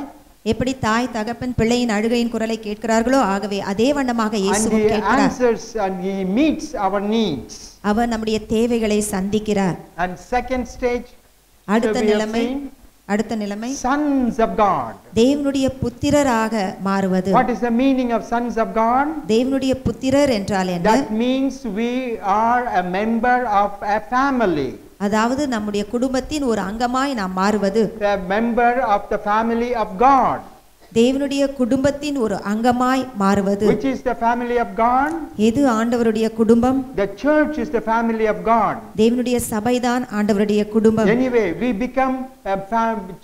எப்படி தாய் தகப்பன் பிள்ளையின் அழுகையின் குரலை கேட்கிறார்களோ ஆகவே அதே வண்ணமாக And இயேசுவும் he கேட்கிறார். answers and he meets our needs. அவர் நம்முடைய தேவைகளை சந்திக்கிறார். And second stage, அடுத்த we have நிலைமை seen sons of God. தேவனுடைய புத்திரராக மாறுவது. What is the meaning of sons of God? தேவனுடைய புத்திரர் என்றால் என்ன? That means we are a member of a family. அதாவது நம்முடைய குடும்பத்தின் ஒரு அங்கமாய் நாம் மாறுவது. A member of the family of God. தேவனுடைய குடும்பத்தின் ஒரு அங்கமாய் மாறுவது. Which is the family of God? எது ஆண்டவருடைய குடும்பம்? The church is the family of God. தேவனுடைய சபைதான் ஆண்டவருடைய குடும்பம். Anyway, we become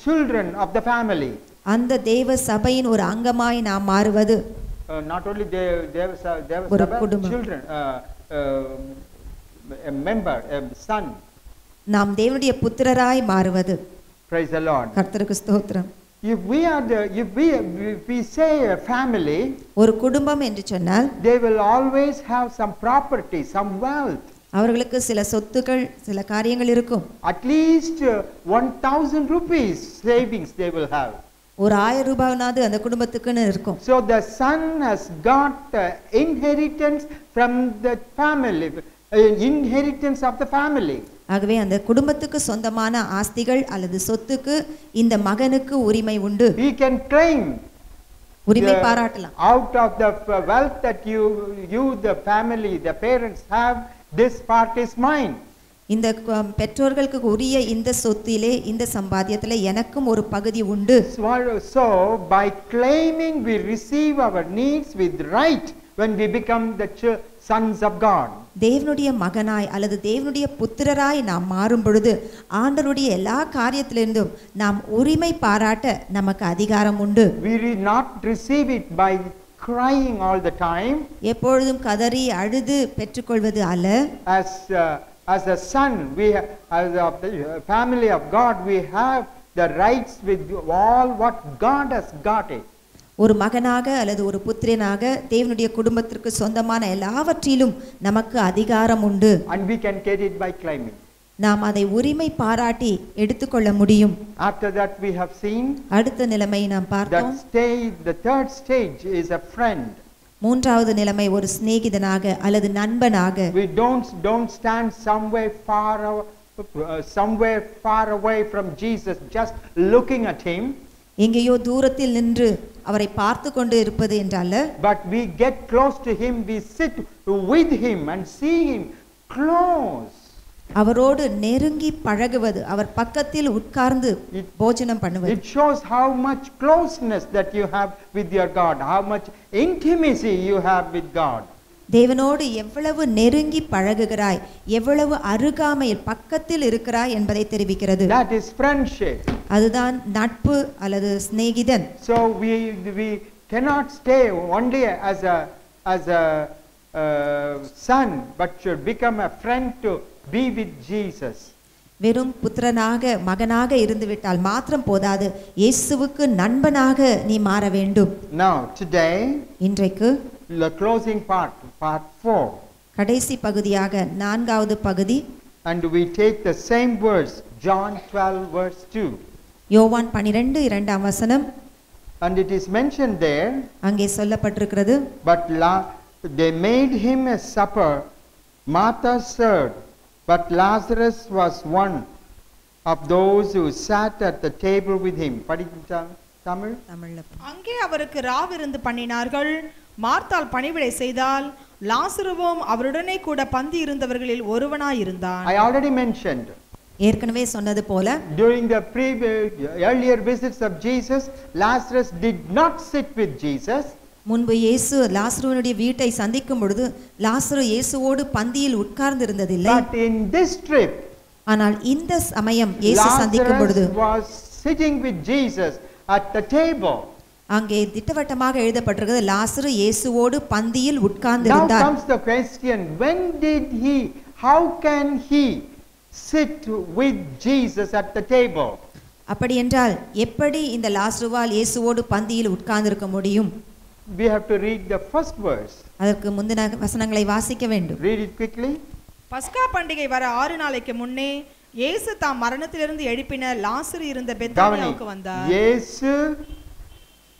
children of the family. அந்த தேவ சபையின் ஒரு அங்கமாய் நாம் மாறுவது. Not only ஒரு குடும்பம். children, a member, a son. நாம் தேவனுடைய புத்திரராய் மாறுவது. Praise the Lord. கர்த்தருக்கு ஸ்தோத்திரம். If we say a family, ஒரு குடும்பம் என்று சொன்னால் they will always have some property, some wealth. அவர்களுக்கு சில சொத்துக்கள் சில காரியங்கள் இருக்கும். At least 1,000 rupees savings they will have. ஒரு 1000 ரூபாய்னாவது அந்த குடும்பத்துக்குன்னு இருக்கும். So the son has got inheritance from the family, inheritance of the family. ஆகவே அந்த குடும்பத்துக்கு சொந்தமான ஆஸ்திகள் அல்லது சொத்துக்கு இந்த மகனுக்கு உரிமை உண்டு. He can claim உரிமை பாராட்டலாம். out of the wealth that you the family, the parents have, this part is mine. இந்த பெற்றோர்களுக்கு உரிய இந்த சொத்திலே இந்த சம்பாத்தியத்திலே எனக்கும் ஒரு பகுதி உண்டு. So by claiming we receive our needs with right when we become the sons of God. தேவனுடைய மகனாய் அல்லது தேவனுடைய புத்திரராய் நாம் மாறும் பொழுது ஆண்டவருடைய எல்லா காரியத்திலிருந்தும் நாம் உரிமை பாராட்ட நமக்கு அதிகாரம் உண்டு. We will not receive it by crying all the time. எப்பொழுதும் கதறி அழுது பெற்றுக்கொள்வது அல்ல. As a son, as of the family of God, we have the rights with all what God has got it. ஒரு மகனாக அல்லது ஒரு புத்திரனாக தேவனுடைய குடும்பத்திற்கு சொந்தமான எல்லாவற்றிலும் நமக்கு அதிகாரம் உண்டு. And we can get it by claiming. நாம் அதை உரிமை பாராட்டி எடுத்துக்கொள்ள முடியும். After that we have seen அடுத்த நிலைமை நாம் பார்த்தோம். that stage, the third stage is a friend. மூன்றாவது நிலைமை ஒரு சிநேகிதனாக அல்லது நண்பனாக. We don't stand somewhere far away from Jesus just looking at him. எங்கேயோ தூரத்தில் நின்று அவரை பார்த்து கொண்டு இருப்பது என்றல்ல. But we get close to him, we sit with him and see him close. அவரோடு நெருங்கி பழகுவது, அவர் பக்கத்தில் உட்கார்ந்து போஜனம் பண்ணுவது. It shows how much closeness that you have with your God, how much intimacy you have with God. தேவனோடு எவ்வளவு நெருங்கி பழகுகிறாய், எவ்வளவு அருகாமையில் பக்கத்தில் இருக்கிறாய் என்பதை தெரிவிக்கிறது. That is friendship. அதுதான் நட்பு அல்லது சிநேகிதன். So we cannot stay only as a son, but should become a friend to be with Jesus. வெறும் புத்திரனாக மகனாக இருந்துவிட்டால் மாத்திரம் போதாது, இயேசுவுக்கு நண்பனாக நீ மாற வேண்டும். Now today, இன்றைக்கு the closing part 4. கடைசி பகுதியாக நான்காவது பகுதி. And we take the same verse, John 12 verse 2. யோவான் 12 வசனம். And it is mentioned there. அங்கே சொல்லப்பட்டிருக்கிறது. But they made him a supper. Martha served, but Lazarus was one of those who sat at the table with him. Tamil. அங்கே அவருக்கு ராவிருந்து பண்ணினார்கள். மார்த்தாள் பணிவிடை செய்தால், லாசருவும் அவருடனே கூட பந்தி இருந்தவர்களில் ஒருவனாய் இருந்தான். I already mentioned. ஏற்கனவே சொன்னது போல During the earlier visits of Jesus, Lazarus did not sit with Jesus. முன்பு இயேசு லாசருவினுடைய வீட்டை சந்திக்கும் பொழுது லாசரு இயேசுவோடு பந்தியில் உட்கார்ந்து இருந்ததில்லை. But in this trip, ஆனால் இந்த சமயம் இயேசு சந்திக்கும் பொழுது Lazarus was sitting with Jesus at the table. அங்கே திட்டவட்டமாக எழுதப்பட்டிருக்கிறது லாசரு இயேசுவோடு பந்தியில் Now உட்கார்ந்திருந்தார். comes the question, how can he sit with Jesus at the table? அப்படி என்றால் எப்படி இந்த லாசருவால் இயேசுவோடு பந்தியில் உட்கார்ந்திருக்க முடியும்? We have to read the first verse. அதற்கு முந்தின வசனங்களை வாசிக்க வேண்டும். Read it quickly. பஸ்கா பண்டிகை வர 6 நாளைக்கு முன்னே இயேசு தாம் மரணத்திலிருந்து எழுப்பின லாசரு இருந்த பெத்தானியாவுக்கு வந்தார். இயேசு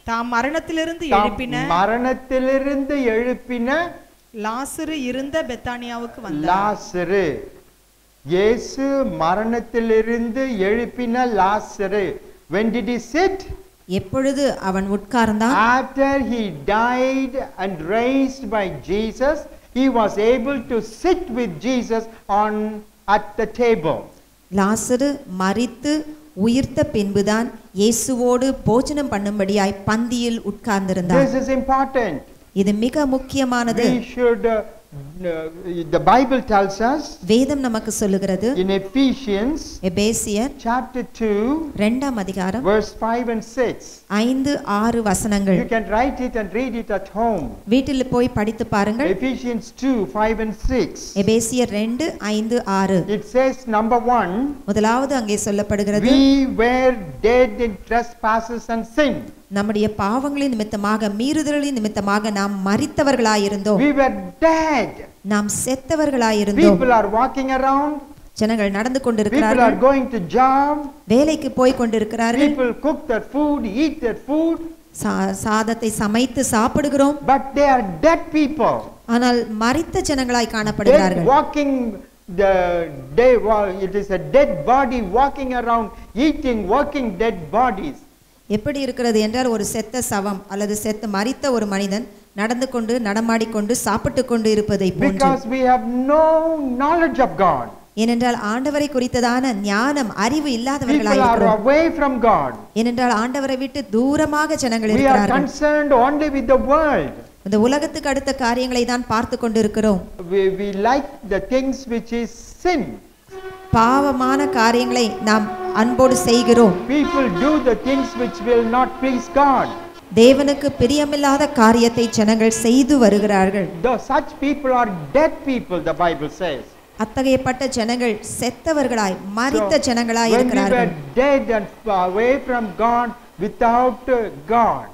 தாம் மரணத்திலிருந்து எழுப்பின லாசரு இருந்த பெத்தானியாவுக்கு வந்தார். லாசரு, இயேசு மரணத்திலிருந்து எழுப்பின லாசரு. When did he sit? எப்பொழுது அவன் உட்கார்ந்தான்? After he died and raised by Jesus, he was able to sit with Jesus at the table. லாசரு மரித்து உயிர்த்த பின்புதான் இயேசுவோடு போஜனம் பண்ணும்படியாய் பந்தியில் உட்கார்ந்திருந்தான். This is important. இது மிக முக்கியமானது. We should the Bible tells us வேதம் நமக்கு சொல்லுகிறது in Ephesians எபேசியர் chapter 2 2ஆம் அதிகாரம் verse 5 and 6. 5-6 வசனங்கள். You can write it and read it at home. வீட்டில் போய் படித்து பாருங்கள். Ephesians 2:5 and 6. எபேசியர் 2:5-6. It says, number 1, முதலாவது அங்கே சொல்லப்படுகிறது, we were dead in trespasses and sin. நம்முடைய பாவங்களின் நிமித்தமாக மீறுதலின் நிமித்தமாக நாம் மரித்தவர்களாயிருந்தோம். We were dead. நாம் செத்தவர்களாயிருந்தோம். People are walking around. ஜனங்கள் நடந்து People கொண்டிருக்கிறார்கள். are going to job. வேலைக்கு போய் கொண்டிருக்கிறார்கள். People cook their food, eat their food. சாதத்தை சமைத்து சாப்பிடுகிறோம். But they are dead people. ஆனால் மரித்த ஜனங்களாய் காணப்படுகிறார்கள். Walking it is a dead body walking around, eating, working dead bodies. எப்படி இருக்கிறது என்றால் ஒரு செத்த சவம் அல்லது செத்த மரித்த ஒரு மனிதன் நடந்து கொண்டு நடமாடிக்கொண்டு சாப்பிட்டு கொண்டு இருப்பதை போன்று. Because we have no knowledge of God. ஏனென்றால் ஆண்டவரை குறித்ததான ஞானம் அறிவு இல்லாதவர்களாய் People are இருக்கிறோம். away from God. ஏனென்றால் ஆண்டவரை விட்டு தூரமாக ஜனங்கள் We are இருக்கிறார்கள். concerned only with the world. இந்த உலகத்துக்கு அடுத்த காரியங்களை தான் பார்த்து கொண்டிருக்கிறோம். We like the things which is sin. பாவமான காரியங்களை நாம் அன்போடு செய்கிறோம். People do the things which will not please God. தேவனுக்கு பிரியமில்லாத காரியத்தை ஜனங்கள் செய்து வருகிறார்கள். Such people are dead people, the Bible says. அத்தகையப்பட்ட ஜனங்கள் செத்தவர்களாய் மரித்த ஜனங்களாய் இருக்கிறார்கள். When we were dead and away from God, without God.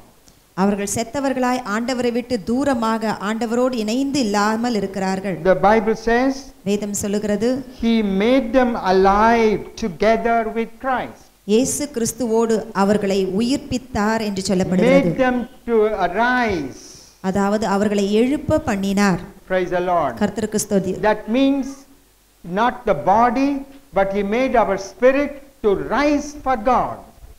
அவர்கள் செத்தவர்களாய் ஆண்டவரை விட்டு தூரமாக ஆண்டவரோடு இணைந்து இல்லாமல் இருக்கிறார்கள். The Bible says, வேதம் சொல்லுகிறது, He made them alive together with Christ. இயேசு கிறிஸ்துவோடு அவர்களை உயிர்ப்பித்தார் என்று சொல்லப்படுகிறது. Made them to arise. அதாவது அவர்களை எழுப்ப பண்ணினார். Praise the Lord. கர்த்தருக்கு ஸ்தோத்திரம். That means not the body, but He made our spirit to rise for God.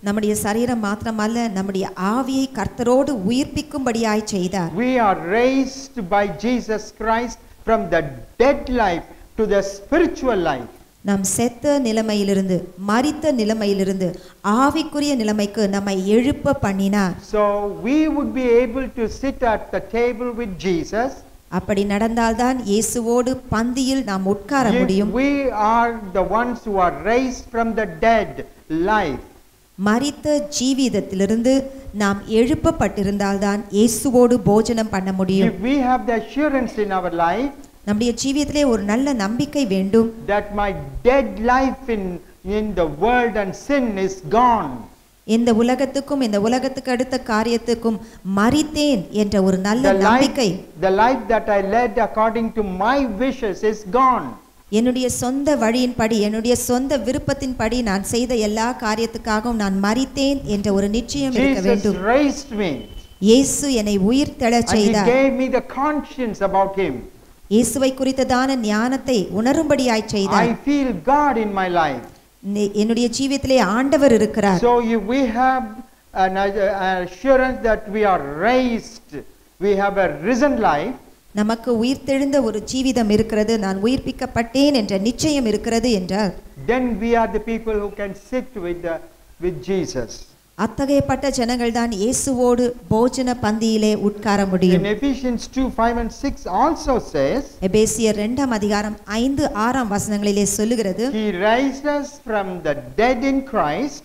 நம்முடைய சரீரம் மாத்திரமல்ல, நம்முடைய ஆவியை கர்த்தரோடு உயிர்ப்பிக்கும்படியாய் செய்தார். We are raised by Jesus Christ from the dead life to the spiritual life. நாம் செத்த நிலைமையிலிருந்து மரித்த நிலைமையிலிருந்து ஆவிக்குரிய நிலைமைக்கு நம்மை எழுப்ப பண்ணினார். So we would be able to sit at the table with Jesus. அப்படி நடந்தால்தான் இயேசுவோடு பந்தியில் நாம் உட்கார முடியும். We are the ones who are raised from the dead life. மரித்த ஜீவிதத்திலிருந்து நாம் எழுப்பப்பட்டிருந்தால்தான் இயேசுவோடு போஜனம் பண்ண முடியும். If we have the assurance in our life, நம்முடைய ஜீவியத்திலே ஒரு நல்ல நம்பிக்கை வேண்டும். that my dead life in the world and sin is gone. இந்த உலகத்துக்கும் இந்த உலகத்துக்கு அடுத்த காரியத்துக்கும் மரித்தேன் என்ற ஒரு நல்ல நம்பிக்கை. The life that I led according to my wishes is gone. என்னுடைய சொந்த வழியின்படி என்னுடைய சொந்த விருப்பத்தின்படி நான் செய்த எல்லா காரியத்துக்காகவும் நான் மரித்தேன் என்ற ஒரு நிச்சயம் இருக்க வேண்டும். Jesus raised me. இயேசு என்னை உயிர்த்தெழச் செய்தார். And He gave me the conscience about Him. இயேசுவை குறித்ததான ஞானத்தை உணரும்படியாய் செய்தார். I feel God in my life. என்னுடைய ஜீவியத்திலே ஆண்டவர் இருக்கிறார். So if we have an assurance that we are raised, we have a risen life. நமக்கு உயிர்த்தெழுந்த ஒரு ஜீவிதம் இருக்கிறது, நான் உயிர்ப்பிக்கப்பட்டேன் என்ற நிச்சயம் இருக்கிறது என்றால், then we are the people who can sit with Jesus. அத்தகையப்பட்ட ஜனங்கள் தான் இயேசுவோடு போஜன பந்தியிலே உட்கார முடியும். In Ephesians 2:5-6 also says, எபேசியர் 2ஆம் அதிகாரம் 5-6 வசனங்களிலே சொல்லுகிறது, He raised us from the dead in Christ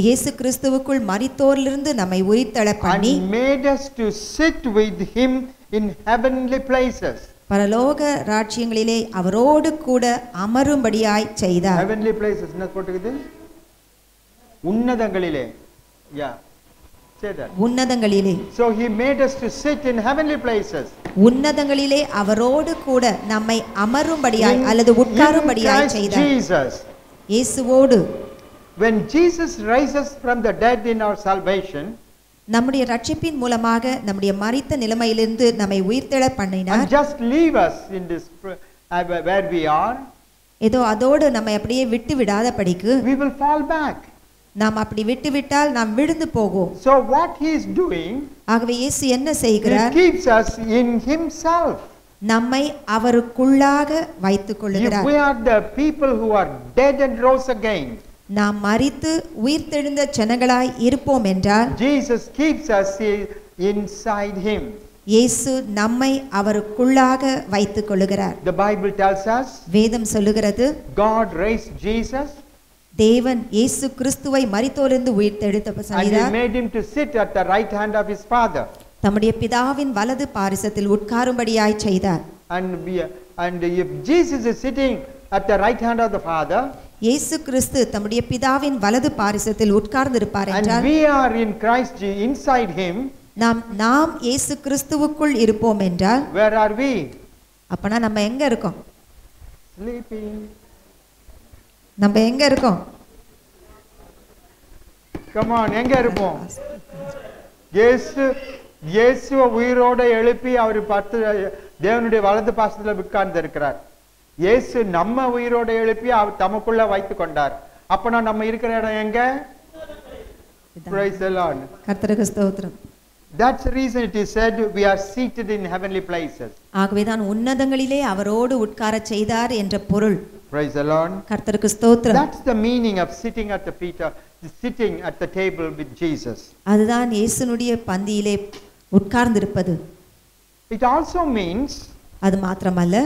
இயேசு கிறிஸ்துவுக்குள் மரித்தோரிலிருந்து நம்மை உயிர்த்தெழ பண்ணி and made us to sit with Him in heavenly places. பரலோக ராஜ்யங்களிலே அவரோடு கூட அமரும்படியாய் செய்தார். Heavenly places என்ன போட்டுக்குது? உன்னதங்களிலே. Yeah. Say that. உன்னதங்களிலே. So He made us to sit in heavenly places. உன்னதங்களிலே அவரோடு கூட நம்மை அமரும்படியாய் அல்லது உட்காரும்படியாய் செய்தார். Jesus. இயேசுவோடு. When Jesus raises from the dead in our salvation, நம்முடைய ரட்சிப்பின் மூலமாக நம்முடைய மரித்த நிலைமையிலிருந்து நம்மை உயிர்த்தெழ பண்ணினார். and just leave us in this where we are, ஏதோ அதோடு நம்மை அப்படியே விட்டு விடாதபடிக்கு we will fall back. நாம் அப்படி விட்டுவிட்டால் நாம் விழுந்து போவோம். So what He is doing, ஆகவே இயேசு என்ன He செய்கிறார்? keeps us in Himself. நம்மை அவருக்குள்ளாக வைத்துக் If கொள்கிறார். we are the people who are dead and rose again, நாம் மரித்து உயிர்த்தெழுந்த ஜனங்களாய் இருப்போம் என்றால் Jesus keeps us inside Him. இயேசு நம்மை அவருக்குள்ளாக வைத்துக் கொள்கிறார். The Bible tells us வேதம் சொல்லுகிறது, God raised Jesus தேவன் இயேசு கிறிஸ்துவை மரித்தோரிலிருந்து உயிர்த்தெழுத்த and He செய்தார். made Him to sit at the right hand of His Father. தம்முடைய பிதாவின் வலது பாரிசத்தில் உட்காரும்படியாய் செய்தார். And if Jesus is sitting at the right hand of the Father, இயேசு கிறிஸ்து தம்முடைய பிதாவின் வலது பாரிசத்தில் உட்கார்ந்திருப்பார் and என்றால் we are in Christ inside Him, நாம் இயேசு கிறிஸ்துவுக்குள் இருப்போம் என்றால் where are we? அப்பனா நம்ம எங்க இருக்கோம்? Sleeping. நம்ம எங்க இருக்கோம்? Come on, எங்க இருப்போம்? இயேசுவை உயிரோட எழுப்பி அவர் தேவனுடைய வலது பாசத்துல உட்கார்ந்து இருக்கிறார். இயேசு நம்ம உயிரோட எழுப்பி அவர் தமக்குள்ள வைத்து கொண்டார். அப்பனா நம்ம இருக்கிற இடம் எங்க? Praise the Lord. கர்த்தருக்கு ஸ்தோத்திரம். That's the reason it is said we are seated in heavenly places. ஆகவேதான் உன்னதங்களிலே அவரோடு உட்கார செய்தார் என்ற பொருள். Praise the Lord. கர்த்தருக்கு ஸ்தோத்திரம். That's the meaning of sitting at the feet of sitting at the table with Jesus. அதுதான் இயேசுனுடைய பந்தியிலே உட்கார்ந்திருப்பது. It also means அது மாத்திரமல்ல,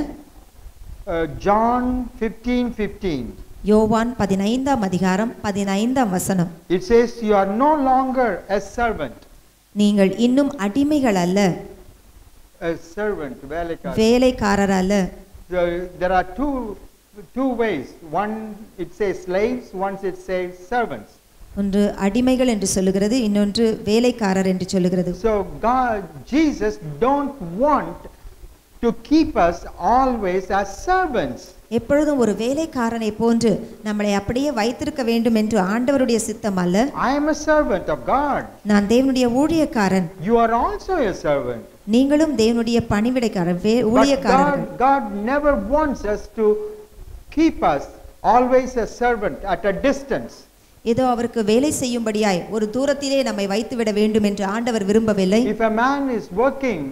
John 15:15. யோவான் 15ஆம் அதிகாரம் 15ஆம் வசனம். It says you are no longer a servant. நீங்கள் இன்னும் அடிமைகள் அல்ல, A servant, வேலைக்காரர் அல்ல. There are two ways. One it says slaves, once it says servants. ஒன்று அடிமைகள் என்று சொல்லுகிறது, இன்னொன்று வேலைக்காரர் என்று சொல்லுகிறது. So Jesus don't want to keep us always as servants. எப்பொழுதும் ஒரு வேலைக்காரனை போன்று நம்மளை அப்படியே வைத்திருக்க வேண்டும் என்று ஆண்டவருடைய சித்தம் அல்ல. I am a servant of God. நான் தேவனுடைய ஊழியக்காரன். You are also a servant. நீங்களும் தேவனுடைய பணிவிடைக்காரர், ஊழியக்காரர்கள். God never wants us to keep us always a servant at a distance. ஏதோ அவருக்கு வேலை செய்யும்படியாய் ஒரு தூரத்திலே நம்மை வைத்துவிட வேண்டும் என்று ஆண்டவர் விரும்பவில்லை. If a man is working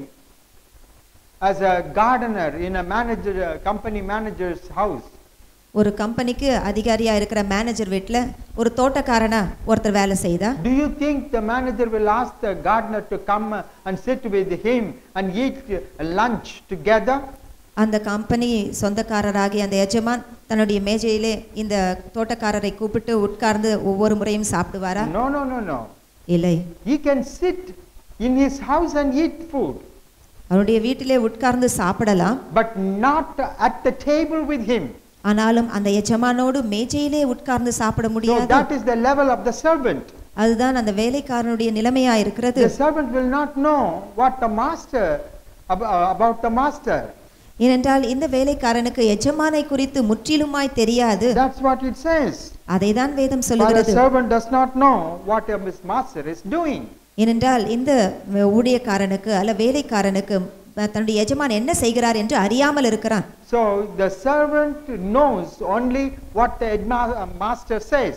as a gardener in a company manager's house, ஒரு கம்பெனிக்கு அதிகாரியா இருக்கிற மேனேஜர் வீட்ல ஒரு தோட்டக்காரனா ஒருத்தர் வேலை செய்தா, do you think the manager will ask the gardener to come and sit with him and eat lunch together? அந்த கம்பெனி சொந்தக்காரராகி அந்த எஜமான் தன்னுடைய மேஜையிலே இந்த தோட்டக்காரரை கூப்பிட்டு உட்கார்ந்து ஒவ்வொரு முறையும் சாப்பிடுவாரா? No. இல்லை. He can sit in his house and eat food, அவருடைய வீட்டிலே உட்கார்ந்து சாப்பிடலாம், but not at the table with him. ஆனாலும் அந்த எஜமானோடு மேஜையிலே உட்கார்ந்து சாப்பிட So முடியாது. that is the level of the servant. அதுதான் அந்த வேலைக்காரனுடைய நிலைமையா இருக்கிறது. The servant will not know what the master about the master. ஏனென்றால் இந்த வேலைக்காரனுக்கு எஜமானை குறித்து முற்றிலுமாய் தெரியாது. That's what it says. அதைதான் வேதம் For a சொல்லுகிறது. servant does not know what his master is doing. ஏனென்றால் இந்த ஊழியக்காரனுக்கு அல்ல வேலைக்காரனுக்கு தன்னுடைய எஜமான் என்ன செய்கிறார் என்று அறியாமல் இருக்கிறான். So the servant knows only what the master says.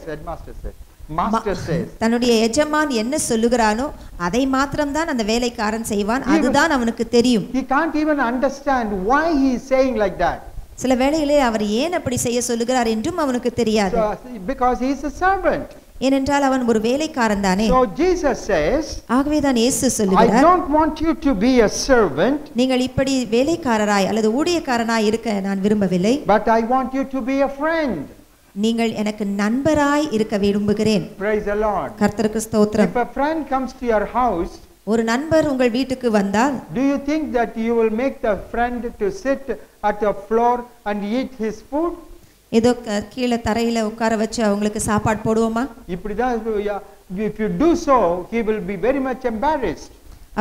Master says. தன்னுடைய எஜமான் என்ன சொல்லுகிறானோ அதை மாத்திரம்தான் அந்த வேலைக்காரன் செய்வான். அதுதான் அவனுக்கு தெரியும். He can't even understand why he is saying like that. சில வேளையிலே அவர் ஏன் அப்படி செய்ய சொல்லுகிறார் என்றும் அவனுக்கு தெரியாது. So, because he is a servant. ஏனென்றால் அவன் ஒரு வேலைக்காரன் தானே. So Jesus says, ஆகவே தான் இயேசு I சொல்லுகிறார், don't want you to be a servant, நீங்கள் இப்படி வேலைக்காரராய் அல்லது ஊழியக்காரனாய் இருக்க நான் விரும்பவில்லை, but I want you to be a friend. நீங்கள் எனக்கு நண்பராய் இருக்க விரும்புகிறேன். Praise the Lord. கர்த்தருக்கு ஸ்தோத்திரம். If a friend comes to your house, ஒரு நண்பர் உங்கள் வீட்டுக்கு வந்தால் do you think that you will make the friend to sit at the floor and eat his food? ஏதோ கீழே தரையில உட்கார வச்சு அவங்களுக்கு சாப்பாடு போடுவோமா? இப்படிதான் if you do so, he will be very much embarrassed.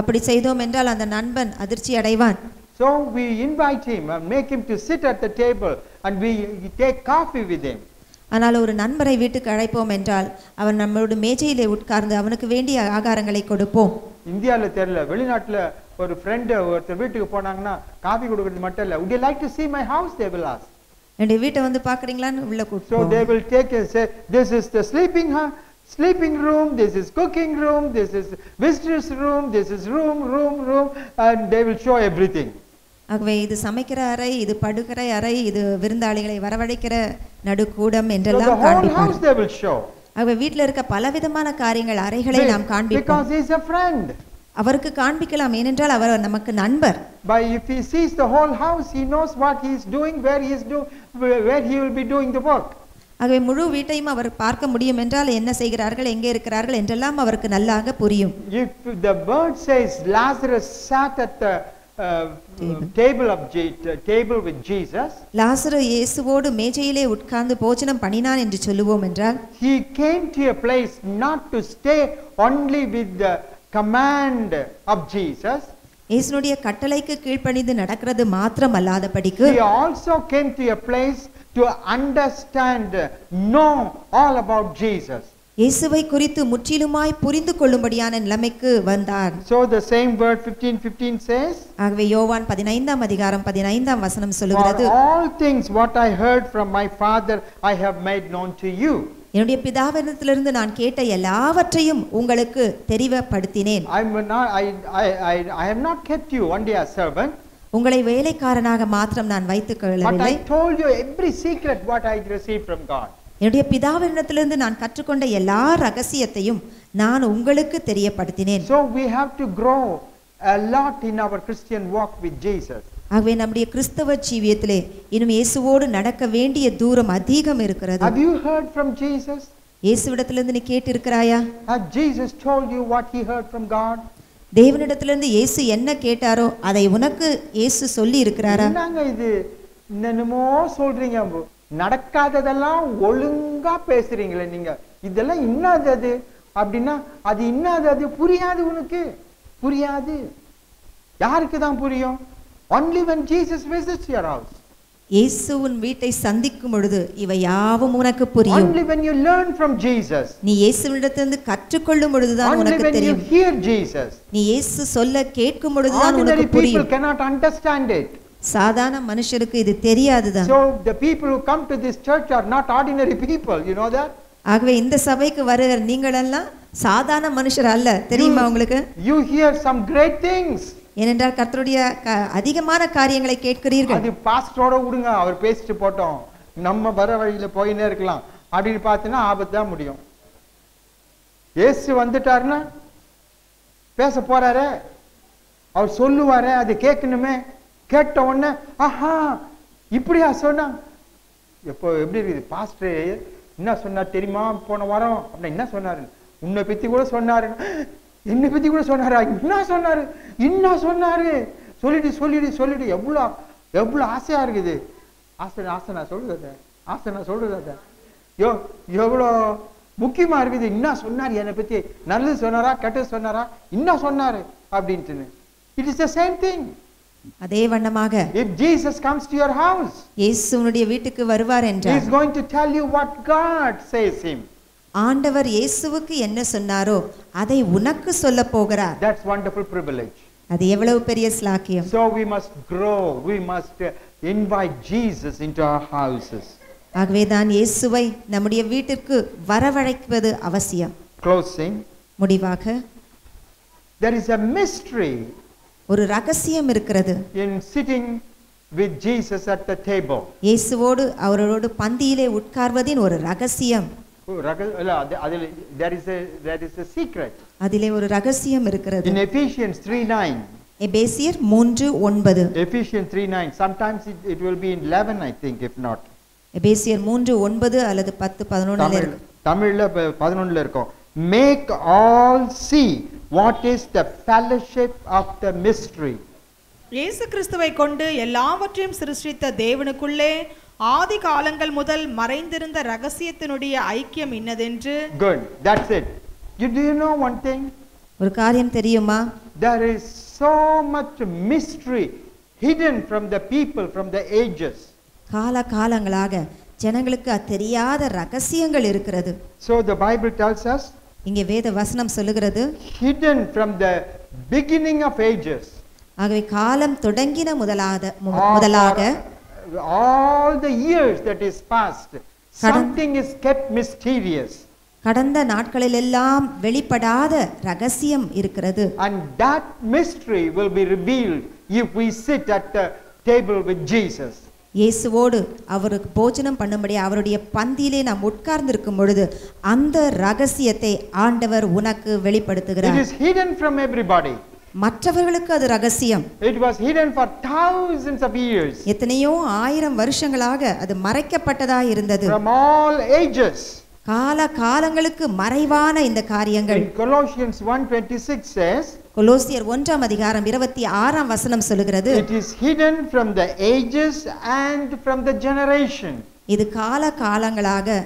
அப்படி செய்தோம் என்றால் அந்த நண்பன் அதிர்ச்சி அடைவான். So we invite him and make him to sit at the table and we take coffee with him. ஆனால் ஒரு நண்பரை வீட்டுக்கு அழைப்போம் என்றால் அவன் நம்மளோட மேஜையிலே உட்கார்ந்து அவனுக்கு வேண்டிய ஆகாரங்களை கொடுப்போம். இந்தியாவில் தெரியல, வெளிநாட்டுல ஒரு ஃப்ரெண்ட் ஒருத்தர் வீட்டுக்கு போனாங்கன்னா காஃபி கொடுக்கிறது மட்டும் இல்ல, would you like to see my house, they will ask. என்னுடைய வீட்டை வந்து பார்க்குறீங்களான்னு உள்ள So கூப்பிட்டு they will take and say, this is the sleeping room, this is cooking room, this is visitors room, this is room, and they will show everything. ஆகவே இது சமைக்கிற அறை, இது படுக்கிற அறை, இது விருந்தாளிகளை வரவழைக்கிற நடுக்கூடம் So the என்றெல்லாம் whole house காண்பிப்பார். they will show. ஆகவே வீட்டில் இருக்க பலவிதமான காரியங்கள் அறைகளை நாம் காண்பிப்போம். Because he is a friend. அவருக்கு காண்பிக்கலாம், ஏனென்றால் அவர் நமக்கு நண்பர். But if he sees the whole house, he knows what he is doing, where he will be doing the work. ஆகவே முழு வீட்டையும் அவர் பார்க்க முடியும் என்றால் என்ன செய்கிறார்கள், எங்கே இருக்கிறார்கள் என்றெல்லாம் அவருக்கு நல்லாக புரியும். If the word says Lazarus sat at the table with Jesus, லாசரு இயேசுவோடு மேஜையிலே உட்கார்ந்து போஜனம் பண்ணினான் என்று சொல்லுவோம் என்றால், he came to a place not to stay only with the command of Jesus. இயேசுனுடைய கட்டளைக்கு கீழ்ப்பணிந்து நடக்கிறது மாத்திரம் அல்லாதபடிக்கு He also came to a place to understand, know all about Jesus. இயேசுவை குறித்து முற்றிலுமாய் புரிந்து கொள்ளும்படியான நிலைமைக்கு வந்தார். So the same word 15:15 says, ஆகவே யோவான் 15ஆம் அதிகாரம் 15ஆம் வசனம் சொல்லுகிறது, for all things what I heard from my Father I have made known to you. என்னுடைய பிதாவிடத்திலிருந்து நான் கேட்ட எல்லாவற்றையும் உங்களுக்கு தெரிவப்படுத்தினேன். I have not kept you only as servant, உங்களை வேலைக்காரனாக மாத்திரம் நான் வைத்துக் but கொள்ளவில்லை, I told you every secret what I received from God. என்னுடைய பிதாவிடத்திலிருந்து நான் கற்றுக்கொண்ட எல்லா ரகசியத்தையும் நான் உங்களுக்கு தெரியப்படுத்தினேன். So we have to grow a lot in our Christian walk with Jesus. ஆகவே நம்முடைய கிறிஸ்தவ ஜீவியத்திலே இன்னும் இயேசுவோடு நடக்க வேண்டிய தூரம் அதிகம் இருக்கிறது. Have you heard from Jesus? இயேசுவிடத்திலிருந்து நீ கேட்டிருக்கிறாயா? Has Jesus told you what he heard from God? தேவனிடத்திலிருந்து இயேசு என்ன கேட்டாரோ அதை உனக்கு இயேசு சொல்லி இருக்கிறாரா? என்னங்க இது என்னமோ சொல்றீங்க, நடக்காததெல்லாம் ஒழுங்கா பேசுறீங்களே நீங்க, இதெல்லாம் இன்னாதது அப்படின்னா அது இன்னாதது, புரியாது, உனக்கு புரியாது. யாருக்கு தான் புரியும்? Only when Jesus visits your house. இயேசுவின் வீட்டை சந்திக்கும் பொழுது இவை யாவும் உனக்கு புரியும். Only when you learn from Jesus. நீ இயேசுவிடத்திலிருந்து கற்றுக்கொள்ளும் பொழுதுதான் Only உனக்கு when you தெரியும். hear Jesus. நீ இயேசு சொல்ல கேட்கும் பொழுதுதான் Ordinary உனக்கு people புரியும். cannot understand it. சாதாரண மனுஷருக்கு இது தெரியாதுதான். So the people who come to this church are not ordinary people, you know that? ஆகவே இந்த சபைக்கு வருகிற நீங்கள் எல்லாம் சாதாரண மனுஷர் அல்ல, தெரியுமா உங்களுக்கு? You hear some great things. ஏனென்றால் கர்த்தருடைய அதிகமான காரியங்களை கேட்கிறீர்கள். அது பாஸ்டரோட விடுங்க, அவர் பேசிட்டு போட்டோம், நம்ம வர வழியில போயினே இருக்கலாம் அப்படின்னு பார்த்தீங்கன்னா ஆபத்து தான் முடியும். இயேசு வந்துட்டாருன்னா பேச போறாரு, அவர் சொல்லுவாரு, அது கேட்கணுமே. கேட்ட உடனே ஆஹா இப்படியா சொன்னா, எப்போ எப்படி இருக்குது பாஸ்டர் என்ன சொன்னார் தெரியுமா போன வாரம் அப்படின்னா என்ன சொன்னாரு, உன்னை பத்தி கூட சொன்னாரு, என்னை பத்தி கூட சொன்னாரா, என்ன சொன்னாரு சொல்லிடு எவ்வளவு ஆசையா இருக்குது. ஆசை நான் சொல்றது எவ்வளோ முக்கியமா இருக்குது. என்ன சொன்னாரு என்னை பத்தி, நல்லது சொன்னாரா கெட்டது சொன்னாரா, என்ன சொன்னாரு அப்படின்ட்டு. It is the same thing. அதே வண்ணமாக If Jesus comes to your house, இயேசுவுடைய வீட்டுக்கு வருவார் he என்றால் is going to tell you what God says him. ஆண்டவர் இயேசுவுக்கு என்ன சொன்னாரோ அதை உனக்கு சொல்ல போகிறார். That's wonderful privilege. அது எவ்வளவு பெரிய ஸ்லாக்கியம். So we must grow, we must invite Jesus into our houses. ஆகவே தான் இயேசுவை நம்முடைய வீட்டிற்கு வரவழைப்பது அவசியம். Closing, முடிவாக there is a mystery ஒரு ரகசியம் இருக்கிறது in sitting with Jesus at the table. இயேசுவோடு அவரோடு பந்தியிலே உட்கார்வதின் ஒரு ரகசியம். there is a secret. அதிலே ஒரு ரகசியம் இருக்கிறது. In Ephesians 3:9. எபேசியர் 3:9. Ephesians 3:9. Sometimes it will be in 11, I think, if not. எபேசியர் 3:9 அல்லது 10:11 இருக்கு. தமிழ்ல 11ல இருக்கும். Make all see what is the fellowship of the mystery. இயேசு கிறிஸ்துவை கொண்டு எல்லாவற்றையும் சிருஷ்டித்த தேவனுக்குள்ளே ஆதி காலங்கள் முதல் மறைந்திருந்த ரகசியத்தினுடைய ஐக்கியம் இன்னதென்று. Good, that's it. Do you know one thing? ஒரு காரியம் தெரியுமா? There is so much mystery hidden from the people from the ages. காலங்களாக ஜனங்களுக்கு தெரியாத ரகசியங்கள் இருக்கிறது. So the Bible tells us, இங்கே வேத வசனம் சொல்லுகிறது, hidden from the beginning of ages. ஆகவே காலம் தொடங்கின முதலாக all the years that is past, something is kept mysterious. கடந்த நாட்களில் எல்லாம் வெளிப்படாத ரகசியம் இருக்கிறது. And that mystery will be revealed if we sit at the table with Jesus. இயேசுவோடு அவருக்கு போஜனம் பண்ணும்படி அவருடைய பந்தியிலே நாம் உட்கார்ந்திருக்கும் பொழுது அந்த ரகசியத்தை ஆண்டவர் உனக்கு வெளிப்படுத்துகிறார். It is hidden from everybody. மற்றவர்களுக்கு அது ரகசியம். It was hidden for thousands of years. எத்தனையோ ஆயிரம் வருஷங்களாக அது மறைக்கப்பட்டதாய் இருந்தது. From all ages. காலங்களுக்கு மறைவான இந்த காரியங்கள். Colossians 1:26 says, கொலோசியர் 1:26 வசனம் சொல்லுகிறது, it is hidden from the ages and from the generation. இது காலங்களாக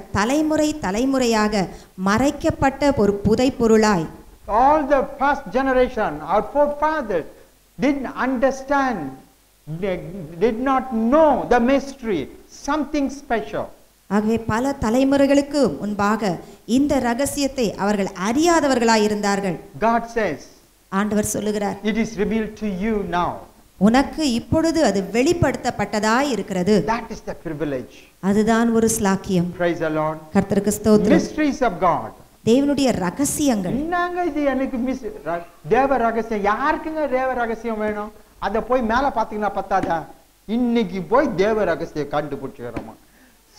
தலைமுறையாக மறைக்கப்பட்ட ஒரு புதைபொருளாய். All the past generation, our forefathers didn't understand, did not know the mystery, something special. ஆகவே பல தலைமுறைகளுக்கு முன்பாக இந்த ரகசியத்தை அவர்கள் அறியாதவர்களாய் இருந்தார்கள். God says, ஆண்டவர் சொல்லுகிறார், it is revealed to you now. உனக்கு இப்பொழுது அது வெளிப்படுத்தப்பட்டதாய் இருக்கிறது. That is the privilege. அதுதான் ஒரு ஸ்லாக்கியம். Praise the Lord. கர்த்தருக்கு ஸ்தோத்திரம். Mysteries of God. தேவனுடைய ரகசியங்கள். என்னங்க இது எனக்கு தேவ ரகசியம்? யாருக்குங்க தேவ ரகசியம் வேணும்? அத போய் மேல பாத்தீங்கன்னா பத்தாதா? இன்னைக்கு போய் தேவ ரகசியம் கண்டுபிடிச்சுக்கிறோமா?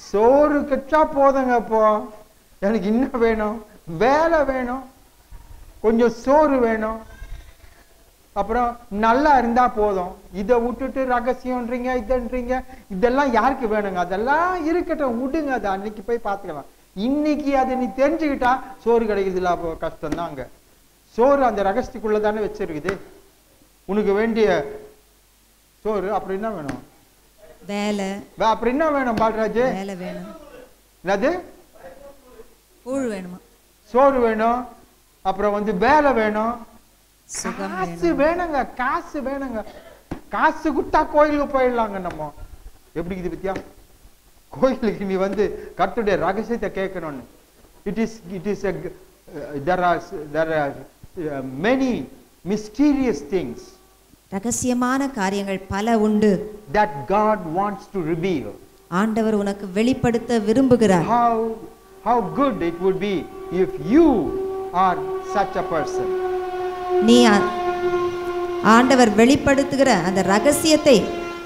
சோறு கச்சா போதுங்க. அப்போ எனக்கு இன்னும் வேணும், வேலை வேணும், கொஞ்சம் சோறு வேணும், அப்புறம் நல்லா இருந்தா போதும். இதை விட்டுட்டு ரகசியம்ன்றீங்க, இதன்றீங்க, இதெல்லாம் யாருக்கு வேணுங்க? அதெல்லாம் இருக்கட்டும், விடுங்க, அதை அன்னைக்கு போய் பார்த்துக்கலாம். இன்னைக்கு அதை நீ தெரிஞ்சுக்கிட்டா சோறு கிடைக்குதுல, அப்போ கஷ்டம் தான். அங்க சோறு அந்த ரகசியத்துக்குள்ள தானே வச்சிருக்குது. உனக்கு வேண்டிய சோறு. அப்புறம் என்ன வேணும்? வேலை. அப்புறம் என்ன வேணும் பால்ராஜ்? வேலை வேணும். என்னது? கூழ் வேணுமா? சோறு வேணும், அப்புறம் வேலை வேணும், சுகம் காசு வேணுங்க, காசு வேணுங்க. காசு கொடுத்தா கோயிலுக்கு போயிடலாங்க. நம்ம எப்படி இது பத்தியா? கோயிலுக்கு நீ கர்த்தருடைய ரகசியத்தை கேட்கணும்னு. there are many mysterious things ரகசியமான காரியங்கள் பல உண்டு that God wants to reveal. ஆண்டவர் உனக்கு வெளிப்படுத்த விரும்புகிறார். How good it would be if you are such a person. நீ ஆண்டவர் வெளிப்படுத்துகிற அந்த ரகசியத்தை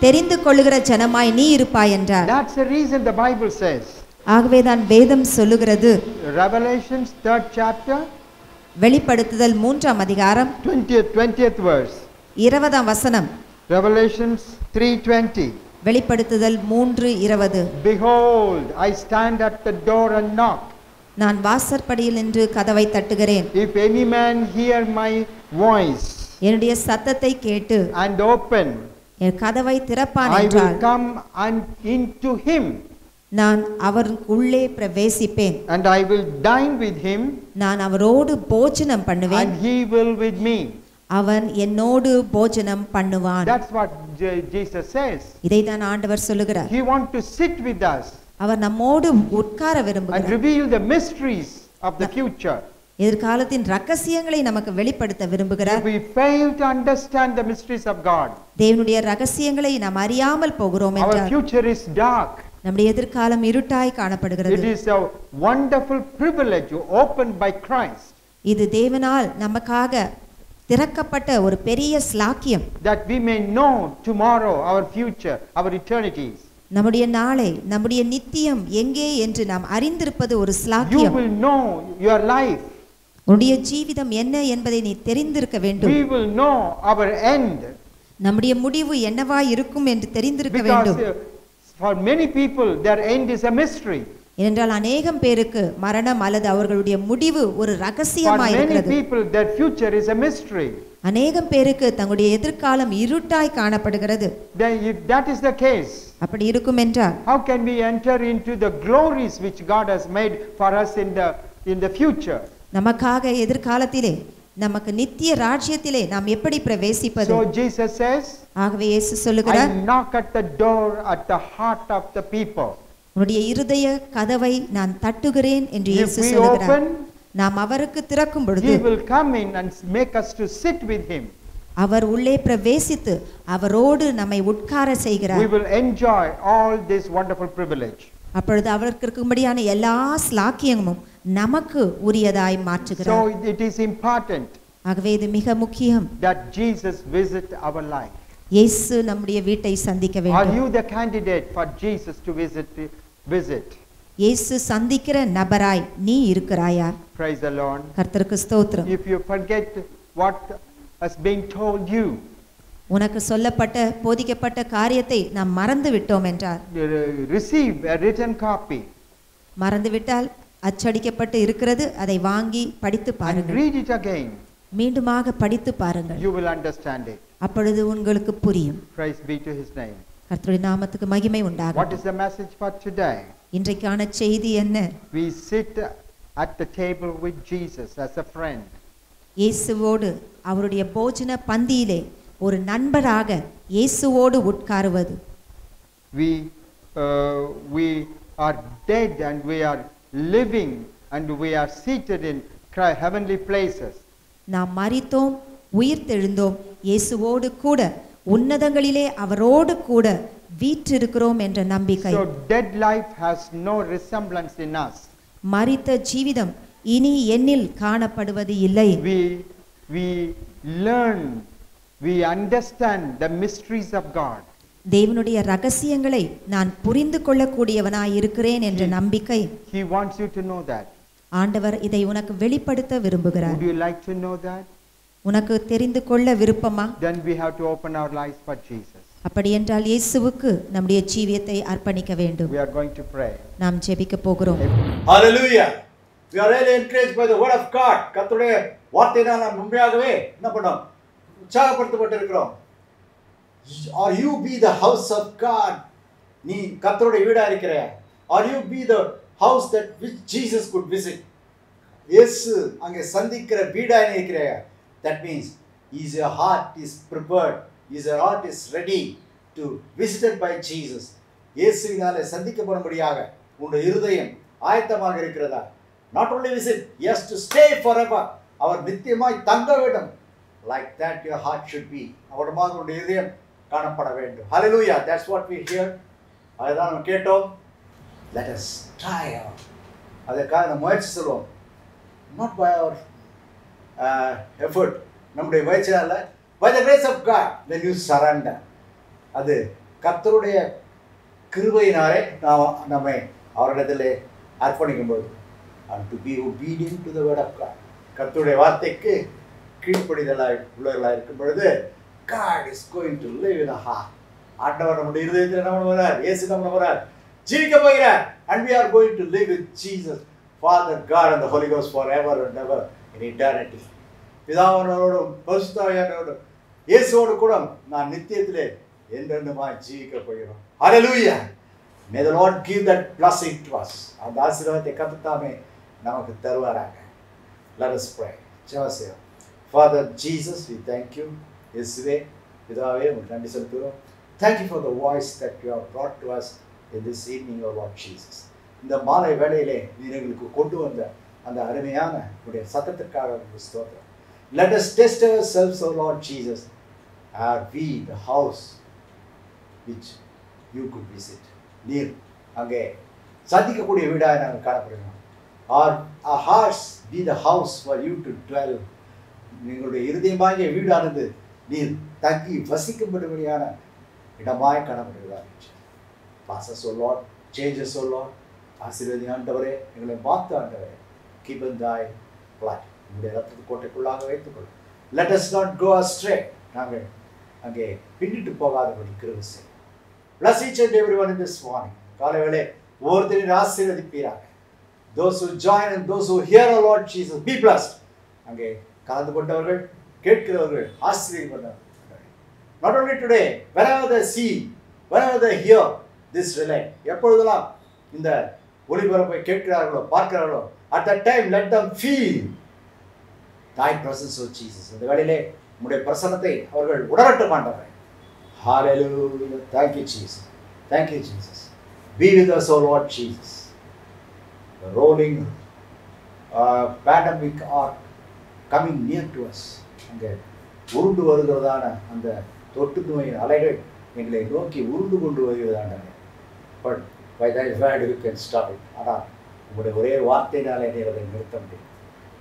தெரிந்து கொள்ளுகிற ஜனமாய் நீ இருப்பாய் என்றார். That's the reason the Bible says. ஆகவே தான் வேதம் சொல்லுகிறது. Revelations 3rd chapter. வெளிப்படுத்துதல் 3ஆம் அதிகாரம் 20th verse. 20ஆம் வசனம். Revelations 3:20. வெளிப்படுத்துதல் 3:20. Behold, I stand at the door and knock. நான் வாசற்படியில் நின்று கதவை தட்டுகிறேன். If any man hear my voice என்னுடைய சத்தத்தை கேட்டு and open, என் கதவை திறப்பான் I will என்றால் come and into him, நான் அவருக்குள்ளே பிரவேசிப்பேன். and I will dine with him, நான் அவரோடு போஜனம் பண்ணுவேன், and he will with me. அவன் என்னோடு போஜனம் பண்ணுவான். That's what Jesus says. இதைதான் ஆண்டவர் சொல்லுகிறார். He wants to sit with us அவர் நம்மோடு உட்கார and விரும்புகிறார். reveal the mysteries of the future. எதிர்காலத்தின் ரகசியங்களை நமக்கு வெளிப்படுத்த விரும்புகிறார். If we fail to understand the mysteries of God, தேவனுடைய ரகசியங்களை நாம் அறியாமல் போகிறோம் our என்றால் future is dark. நம்முடைய எதிர்காலம் இருட்டாய் காணப்படுகிறது. It is a wonderful privilege opened by Christ, இது தேவனால் நமக்காக திறக்கப்பட்ட ஒரு பெரிய ஸ்லாக்கியம். that we may know tomorrow our future, our eternities. நம்முடைய நாளை நம்முடைய நித்தியம் எங்கே என்று நாம் அறிந்திருப்பது ஒரு You ஸ்லாக்கியம். will know your life. உன்னுடைய ஜீவிதம் என்ன என்பதை நீ தெரிந்திருக்க வேண்டும். We will know our end. நம்முடைய முடிவு என்னவாய் இருக்கும் என்று தெரிந்திருக்க Because வேண்டும். for many people their end is a mystery. ஏனென்றால் அநேகம் பேருக்கு மரணம் அல்லது அவர்களுடைய முடிவு ஒரு For ரகசியமாய் many இருக்கிறது. people their future is a mystery. அநேகம் பேருக்கு தங்களுடைய எதிர்காலம் இருட்டாய் காணப்படுகிறது. Then if that is the case, அப்படி இருக்கும் என்றால் how can we enter into the glories which God has made for us in the future? நமக்காக எதிர்காலத்திலே நமக்கு நித்திய ராஜ்யத்திலே நாம் எப்படி பிரவேசிப்பது? So Jesus says, ஆகவே இயேசு சொல்லுகிறார், I knock at the door at the heart of the people. உன்னுடைய இருதய கதவை நான் தட்டுகிறேன் என்று If இயேசு we சொல்லுகிறார். open, நாம் அவருக்கு திறக்கும் பொழுது He will come in and make us to sit with Him. அவர் உள்ளே பிரவேசித்து அவரோடு நம்மை உட்கார We செய்கிறார். will enjoy all this wonderful privilege. அப்பொழுது அவருக்கு இருக்கும்படியான எல்லா ஸ்லாக்கியமும் நமக்கு உரியதாய் மாற்றுகிறார். So it is important ஆகவே இது மிக முக்கியம். that Jesus visit our life. இயேசு நம்முடைய வீட்டை சந்திக்க Are வேண்டும். you the candidate for Jesus to visit? இயேசு சந்திக்கிற நபராய் நீ இருக்கிறாயா? Praise the Lord. கர்த்தருக்கு ஸ்தோத்திரம். If you forget what has been told you, உனக்கு சொல்லப்பட்ட போதிக்கப்பட்ட காரியத்தை நாம் மறந்து விட்டோம் என்றால், receive a written copy மறந்துவிட்டால் அச்சடிக்கப்பட்டு இருக்கிறது, அதை வாங்கி படித்து and பாருங்கள். read it again. மீண்டுமாக படித்து பாருங்கள். You will understand it. அப்பொழுது உங்களுக்கு புரியும். Praise be to His name. கர்த்தருடைய நாமத்துக்கு மகிமை What உண்டாகட்டும். is the message for today? இன்றைக்கான செய்தி என்ன? We sit at the table with Jesus as a friend. இயேசுவோடு அவருடைய போஜன பந்தியிலே ஒரு நண்பராக இயேசுவோடு உட்காருவது. We are dead and we are living and we are seated in heavenly places. நாம் மரித்தோம், உயிர்த்தெழுந்தோம், இயேசுவோடு கூட உன்னதங்களிலே அவரோடு கூட வீற்றிருக்கிறோம் என்ற நம்பிக்கை. So dead life has no resemblance in us. மரித்த ஜீவிதம் இனி என்னில் காணப்படுவது இல்லை. We learn, we understand the mysteries of God. தேவனுடைய ரகசியங்களை நான் புரிந்து கொள்ளக்கூடியவனாய் இருக்கிறேன் என்ற நம்பிக்கை. He wants you to know that. ஆண்டவர் இதை உனக்கு வெளிப்படுத்த விரும்புகிறார். Would you like to know that? உனக்கு தெரிந்து கொள்ள விருப்பமா? Then we have to open our lives for Jesus. அப்படி என்றால் இயேசுவுக்கு நம்முடைய ஜீவியத்தை அர்ப்பணிக்க வேண்டும். We are going to pray. நாம் ஜெபிக்க போகிறோம். Hallelujah. We are really encouraged by the word of God. கர்த்தருடைய வார்த்தையினால் நாம் உண்மையாகவே என்ன பண்ணோம்? உற்சாகப்படுத்தப்பட்டிருக்கிறோம். Or you be the house of God. நீ கர்த்தருடைய வீடா இருக்கிறாய். Or you be the house that which Jesus could visit. இயேசு அங்கே சந்திக்கிற வீடா இருக்கிறாய். That means your heart is prepared. Your heart is ready to visited by Jesus. இயேசுவினாலே சந்திக்கப்படும்படியாக உன்னுடைய இருதயம் ஆயத்தமாக இருக்கிறதா? Not only visit, yes, to stay forever. அவர் நித்தியமாய் தங்க வேண்டும். Like that your heart should be. அவருமாக உன்னுடைய இதயம் காணப்பட வேண்டும். Hallelujah. That's what we hear. அதுதான் நம்ம கேட்டோம். Let us try out. அதற்காக நம்ம முயற்சி செய்வோம். Not by our effort. நம்முடைய முயற்சியால, by the grace of God, when you surrender. அது கர்த்தருடைய கிருபையினாலே நாம் நம்மை அவரிடத்திலே அர்ப்பணிக்கும்போது, and to be obedient to the word of God. கர்த்தருடைய வார்த்தைக்கு கீழ்ப்படிதலாய் உள்ளவர்களாக இருக்கும் பொழுது, God is going to live in a heart. ஆண்டவர் நம்முடைய இருதயத்தில் நம்ம வரார், இயேசு நம்ம வரார், ஜீவிக்க போகிறார். And we are going to live with Jesus, Father, God and the Holy Ghost forever and ever in eternity. பிதாவானவரோடும் பரிசுத்தாவியானவரோடும் இயேசுவோடு கூட நான் நித்தியத்திலே என்றென்றுமாய் ஜீவிக்க போகிறோம். Hallelujah. May the Lord give that blessing to us. அந்த ஆசீர்வாதத்தை கர்த்தர் நமக்கு தருவாராக. Let us pray. ஜெபம் செய்வோம். Father Jesus, we thank you. இயேசுவே, பிதாவே, உங்களுக்கு நன்றி செலுத்துகிறோம். Thank you for the voice that you have brought to us in this evening, O Lord Jesus. இந்த மாலை வேளையிலே நீர் எங்களுக்கு கொண்டு வந்த அந்த அருமையான உடைய சத்தத்திற்காக உங்களுக்கு ஸ்தோத்திரம். Let us test ourselves, O Lord Jesus. Are we the house which you could visit? நீர் அங்கே சந்திக்கக்கூடிய வீடாக நாங்கள் காணப்படுகிறோம். Our hearts be the house for you to dwell. நீங்களுடைய இருதயமாகிய வீடானது நீர் தங்கி வசிக்கும்படியான இடமாய் காணப்படுகிறார். Bless us, O Lord. Change us, O Lord. ஆசீர்வதி ஆண்டவரே, எங்களை மாற்று ஆண்டவரே. Keep in thy blood. உங்களுடைய ரத்தத்து கோட்டைக்குள்ளாக வைத்துக்கொள். Let us not go astray. நாங்கள் அங்கே பின்னிட்டு போகாதபடி கிருபை செய். Bless each and everyone in this morning. காலை வேளை ஒவ்வொருத்தரையும் ஆசீர்வதிப்பீராக. Those who join and those who hear, O Lord Jesus, be blessed. அங்கே கலந்து கொண்டவர்கள், கேட்கிறவர்கள் ஆசீர்வதிக்கப்பட்டவர்கள். Not only today, whenever they see, whenever they hear this relay, எப்பொழுதெல்லாம் இந்த ஒளிபரப்பை கேட்கிறார்களோ பார்க்கிறார்களோ, at that time let them feel thy presence, O Jesus. இந்த வேளையிலே உம்முடைய பிரசன்னத்தை அவர்கள் உணரட்டும் ஆண்டவரே. Hallelujah. Thank you, Jesus. Thank you, Jesus. Be with us, O Lord Jesus. The rolling pandemic are coming near to us. அங்கே உருண்டு வருகிறதான அந்த தொட்டு நோயின் அலைகள் எங்களை நோக்கி உருண்டு கொண்டு வருகிறதாண்டே. But by thy word you can stop it. ஆனால் உங்களுடைய ஒரே வார்த்தையினாலே நீர் அதை நிறுத்த முடியும்.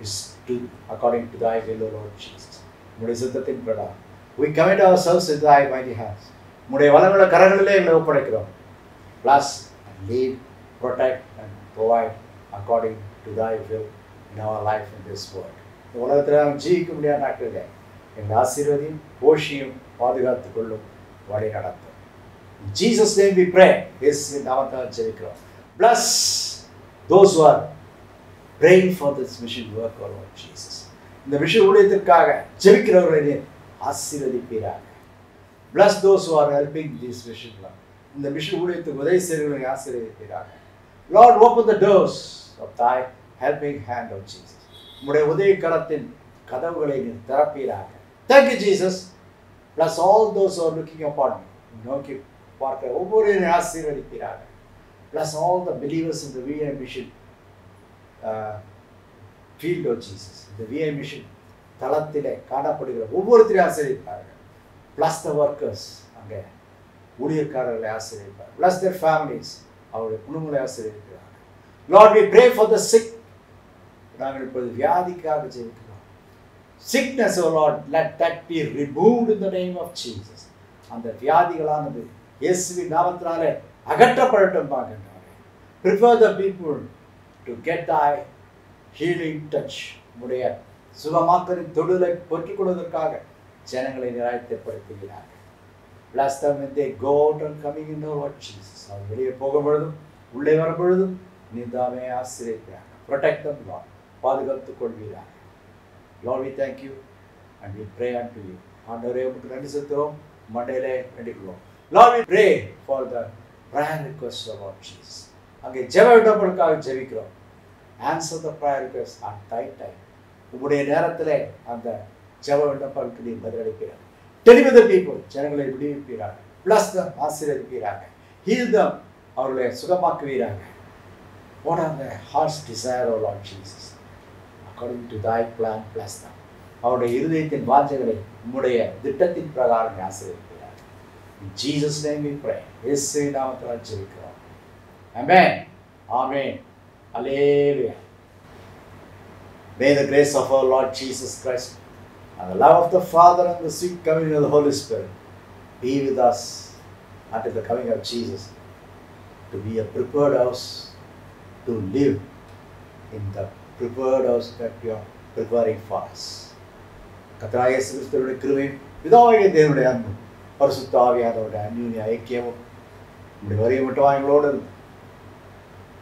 Is to according to thy will, O Lord Jesus. உங்களுடைய சித்தத்தின் பிரகாரம் we commit ourselves in thy mighty hands. உங்களுடைய வல்லமையுள்ள கரங்களிலே எங்களை ஒப்படைக்கிறோம். Bless and lead, protect and provide according to thy will in our life in this world. இந்த உலகத்தில் நாம் ஜீவிக்க முடியாத நாட்களிலே எங்கள் ஆசீர்வதியும் போஷியும் பாதுகாத்துக் கொள்ளும், வழி நடத்தும். In Jesus' name we pray. இயேசுவின் நாமத்தால் ஜெபிக்கிறோம். Bless those who are praying for this mission work, O Lord Jesus. இந்த மிஷன் ஊழியத்திற்காக ஜெபிக்கிறவர்களை ஆசீர்வதிப்பீராக. Bless those who are helping this mission work. இந்த மிஷன் ஊழியத்துக்கு உதவி செய்கிறவர்களை ஆசீர்வதிப்பீராக. Lord, open the doors of thy helping hand, O Jesus. உம்முடைய உதவி கரத்தின் கதவுகளை நீ திறப்பீராக. Thank you, Jesus. Bless all those who are looking upon me. நோக்கி பார்க்கிற ஒவ்வொருவரையும் ஆசீர்வதிப்பீராக. Bless all the believers in the VI mission field, O Jesus. The VI mission தளத்திலே காணப்படுகிற ஒவ்வொருத்தரையும் ஆசீர்வதிப்பார்கள். Bless the workers. அங்கே ஊழியக்காரர்களை ஆசீர்வதிப்பார்கள். Bless their families. அவருடைய குடும்பங்களை ஆசீர்வதிப்பார்கள். Lord, we pray for the sick. நாங்கள் இப்போது வியாதிக்காக ஜெபிக்கிறோம். Sickness, O Lord, let that be removed in the name of Jesus. அந்த வியாதிகளானது இயேசுவின் நாமத்தினாலே அகற்றப்படட்டும் பாக்கின்றாரே. Prepare the people to get thy healing touch. உடைய சுகமாக்கலின் தொடுதலை பெற்றுக்கொள்வதற்காக ஜனங்களை நிராயத்தப்படுத்துகிறார். Bless them when they go out and coming in, O Lord Jesus. அவர் வெளியே போகும் பொழுதும் உள்ளே வரும் பொழுதும் நீதாமே ஆசீர்வதிப்பாயாக. Protect them, Lord. பாதுகாத்துக் கொள்வீராக. Lord, we thank you and we pray unto you. ஆண்டவரே, உமக்கு நன்றி செலுத்துகிறோம். மண்டையிலே வேண்டிக்கிறோம். Lord, we pray for the prayer requests of Lord Jesus. அங்கே ஜெப விண்ணப்பங்களுக்காக ஜெபிக்கிறோம். Answer the prayer requests at thy time. உங்களுடைய நேரத்திலே அந்த ஜெப விண்ணப்பங்களுக்கு நீ பதிலளிப்பீராக. Deliver the people. ஜனங்களை விடுவிப்பீராக. Bless them. ஆசீர்வதிப்பீராக. Heal them. அவர்களை சுகமாக்குவீராக. What are their heart's desire, O Lord Jesus? According to thy plan, bless them. அவருடைய இருதயத்தின் வாஞ்சைகளை உம்முடைய திட்டத்தின் பிரகாரம் ஆசீர்வதிப்பீராக. In Jesus' name we pray. இயேசுவின் நாமத்தில் ஜெபிக்கிறோம். Amen. Amen. Hallelujah. May the grace of our Lord Jesus Christ and the love of the Father and the sweet communion of the Holy Spirit be with us until the coming of Jesus, to be a prepared house, to live in the prepared house that you are preparing for us. கர்த்தராகிய இயேசு கிறிஸ்துவின் கிருபையும் பிதாவாகிய தேவனுடைய அன்பும் பரிசுத்த ஆவியானவருடைய அந்யோன்ய ஐக்கியமும் நம்முடைய வரிய மட்டும் எங்களோடு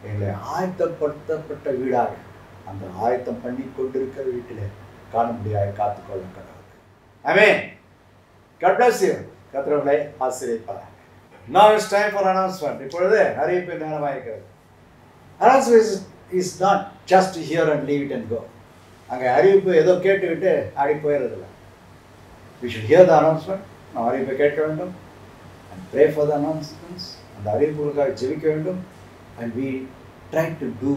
எங்களை ஆயத்தப்படுத்தப்பட்ட வீடாக அந்த ஆயத்தம் பண்ணி கொண்டிருக்கிற வீட்டிலே காண முடியாத காத்துக்கொள்ள கடவுள். Amen. God bless you. கர்த்தரை ஆசீர்வதிப்பாராக. Now it's time for announcement. இப்பொழுது அறிவிப்பு நேரமாக இருக்கிறது. Announcement is not just to hear and leave it and go. அங்கே அறிவிப்பு ஏதோ கேட்டுவிட்டு அப்படி போயிடுறதில்ல. We should hear the announcement. நாம் அறிவிப்பை கேட்க வேண்டும் and pray for the announcements. அந்த அறிவிப்புகளுக்காக ஜெபிக்க வேண்டும் and we try to do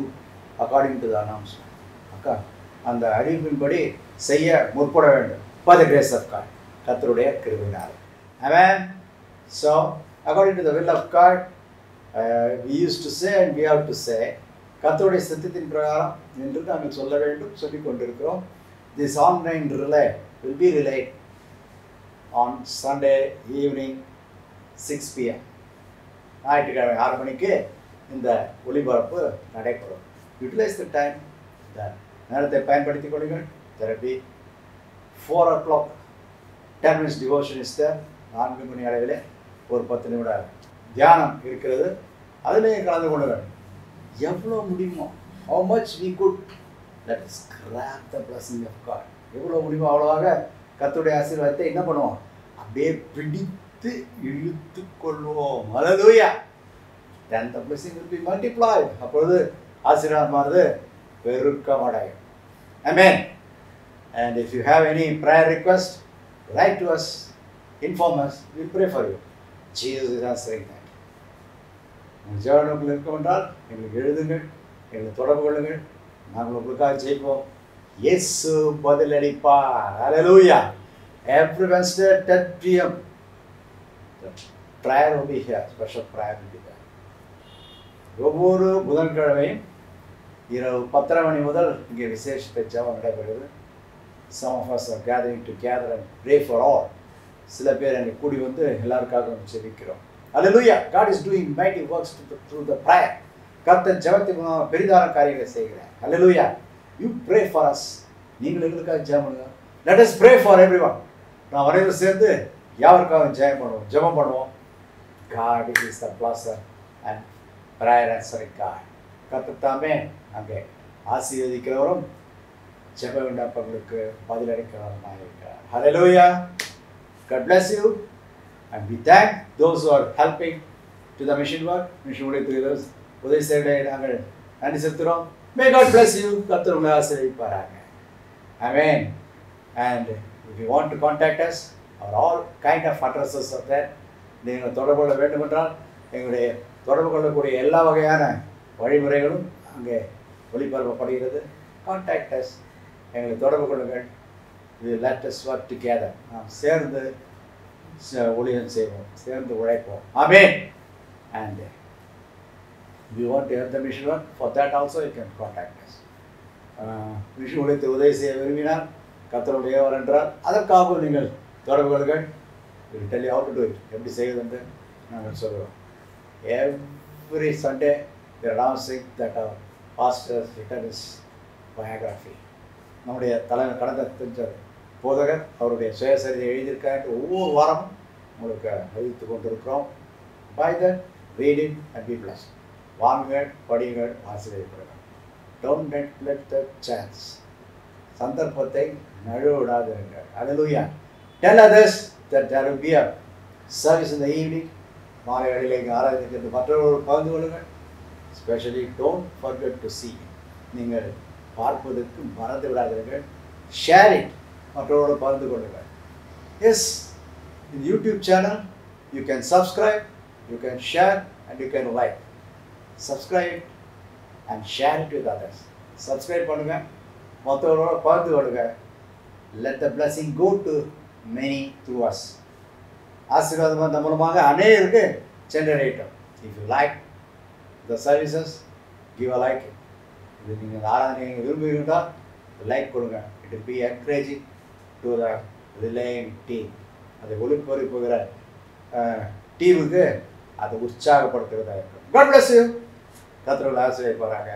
according to the announcement. அக்கா அந்த அறிவிப்பின்படி செய்ய முற்பட வேண்டும். By the grace of God. கர்த்தருடைய கிருபையினால். Amen. So according to the will of God, we used to say and we have to say, கர்த்தருடைய சித்தத்தின் பிரகாரம் என்று நாங்கள் சொல்ல வேண்டும், சொல்லிக் கொண்டிருக்கிறோம். This online relay will be relayed on Sunday evening 6 p.m. ஞாயிற்றுக்கிழமை 6 மணிக்கு இந்த ஒளிபரப்பு நடைபெறும். யூட்டிலைஸ் த டைம், இந்த நேரத்தை பயன்படுத்திக் கொள்ளுங்கள். Therapy 4 o'clock 10 minutes devotion is there. 4 மணி அளவில் ஒரு 10 நிமிட தியானம் இருக்கிறது. அதிலேயே கலந்து கொள்ளுங்கள். எவ்வளோ முடியுமோ, how much we could, let us grab the blessing of God. எவ்வளோ முடியுமோ அவ்வளோவாக கர்த்தருடைய ஆசீர்வாதத்தை என்ன பண்ணுவோம், அப்படியே பிடித்து இழுத்து கொள்வோம். ஹல்லேலூயா. Then the blessing will be multiplied. அப்பொழுது ஆசீர்வாதமானது பெருக்கமடையும். Amen. And if you have any prayer request, write to us, inform us, we'll pray for you. Jesus is answering that. உங்கள் ஜெபங்கள் இருக்கும் என்றால் எங்களுக்கு எழுதுங்கள், எங்களை தொடர்பு கொள்ளுங்கள், நாங்கள் உங்களுக்காக ஜெயிப்போம். இயேசு பதிலளிப்பார். Hallelujah. Every Wednesday 10 p.m. the prayer will be here. Special prayer will be there. ஒவ்வொரு புதன்கிழமையும் இரவு 10:30 மணி முதல் இங்கே விசேஷ ஜெபம் நடைபெறுகிறது. Some of us are gathering together and pray for all. சில பேர் அங்கே கூடி வந்து எல்லாருக்காக ஜெபிக்கிறோம். Hallelujah. God is doing mighty works through the prayer. கர்த்தர் ஜெபத்தின் மூலமாக பெரிதான காரியங்களை செய்கிறார். Hallelujah. You pray for us. நீங்கள் எங்களுக்காக ஜெபம் பண்ணுங்க. Let us pray for everyone. நாம் அனைவரும் சேர்ந்து யாருக்காக ஜெபம் பண்ணுவோம். God is the blesser and prayer answering God. கர்த்தர் தாமே அங்கே ஆசீர்வதிக்கிறவரும் ஜெப விண்ணப்பங்களுக்கு பதிலளிக்கிறவருமாக இருக்கிறார். Hallelujah. God bless you. And we thank those who are helping to the mission work. Mission ஊழியத்துக்கு உதவி செய்வதை நாங்கள் நன்றி செலுத்துகிறோம். May God bless you. கர்த்தர் உங்களை ஆசீர்வதிப்பாராக. Amen. And if you want to contact us, or all kind of addresses are there. நீங்கள் தொடர்பு கொள்ள வேண்டும் என்றால் எங்களுடைய தொடர்பு கொள்ளக்கூடிய எல்லா வகையான வழிமுறைகளும் அங்கே ஒளிபரப்பப்படுகிறது. Contact us. எங்களை தொடர்பு கொள்ளுங்கள். Let us work together. நாம் சேர்ந்து ஊழியம் செய்வோம், சேர்ந்து உழைப்போம். Amen. And if you want to help the mission work, for that also you can contact us. Mission ஊழியத்தை உதவி செய்ய விரும்பினால் கர்த்தருடைய ஏவர் என்றால் அதற்காகவும் நீங்கள் தொடர்பு கொள்ளுங்கள். We will tell you how to do it. எப்படி செய்வது என்று நாங்கள் சொல்கிறோம். Every Sunday we are announcing that our pastor has written his biography. நம்முடைய தலைவர் கடந்த போதகர் அவருடைய சுயசரிதை எழுதியிருக்காங்க. ஒவ்வொரு வாரமும் உங்களுக்கு அறிவித்து கொண்டிருக்கிறோம். By that, read it and be blessed. வாங்குங்கள், படியுங்கள், ஆசீர்வதிக்கப்படுங்கள். Don't neglect the chance. சந்தர்ப்பத்தை நழுவிடாதீர்கள். Hallelujah. Tell others that there will be a service in the evening. மாலை வேளையிலே இங்கே ஆராய்ச்சி மற்றவர்கள் பகிர்ந்து கொள்ளுங்கள். Especially don't forget to see. நீங்கள் பார்ப்பதற்கு மறந்து விடாதீர்கள். Share it. மற்றவர்களோடு பகிர்ந்து கொள்ளுங்கள். Yes, in YouTube channel you can subscribe, you can share and you can like. Subscribe it and share it with others. Subscribe பண்ணுங்க, மற்றவர்களோடு பகிர்ந்து கொள்ளுங்க. Let the blessing go to many through us. ஆசீர்வாதம் அந்த மூலமாக அநேகருக்கு சென்றடையட்டும். If you like the services, give a like. இது நீங்கள் ஆராதனை விரும்புகிறீங்களா லைக் கொடுங்க. It will be encouraging to the relaying team. அதை ஒளிபரப்புகிற டீமுக்கு அதை உற்சாகப்படுத்துவதாக இருக்கும். God bless you. கர்த்தர் ஆசீர்வதிப்பாராக.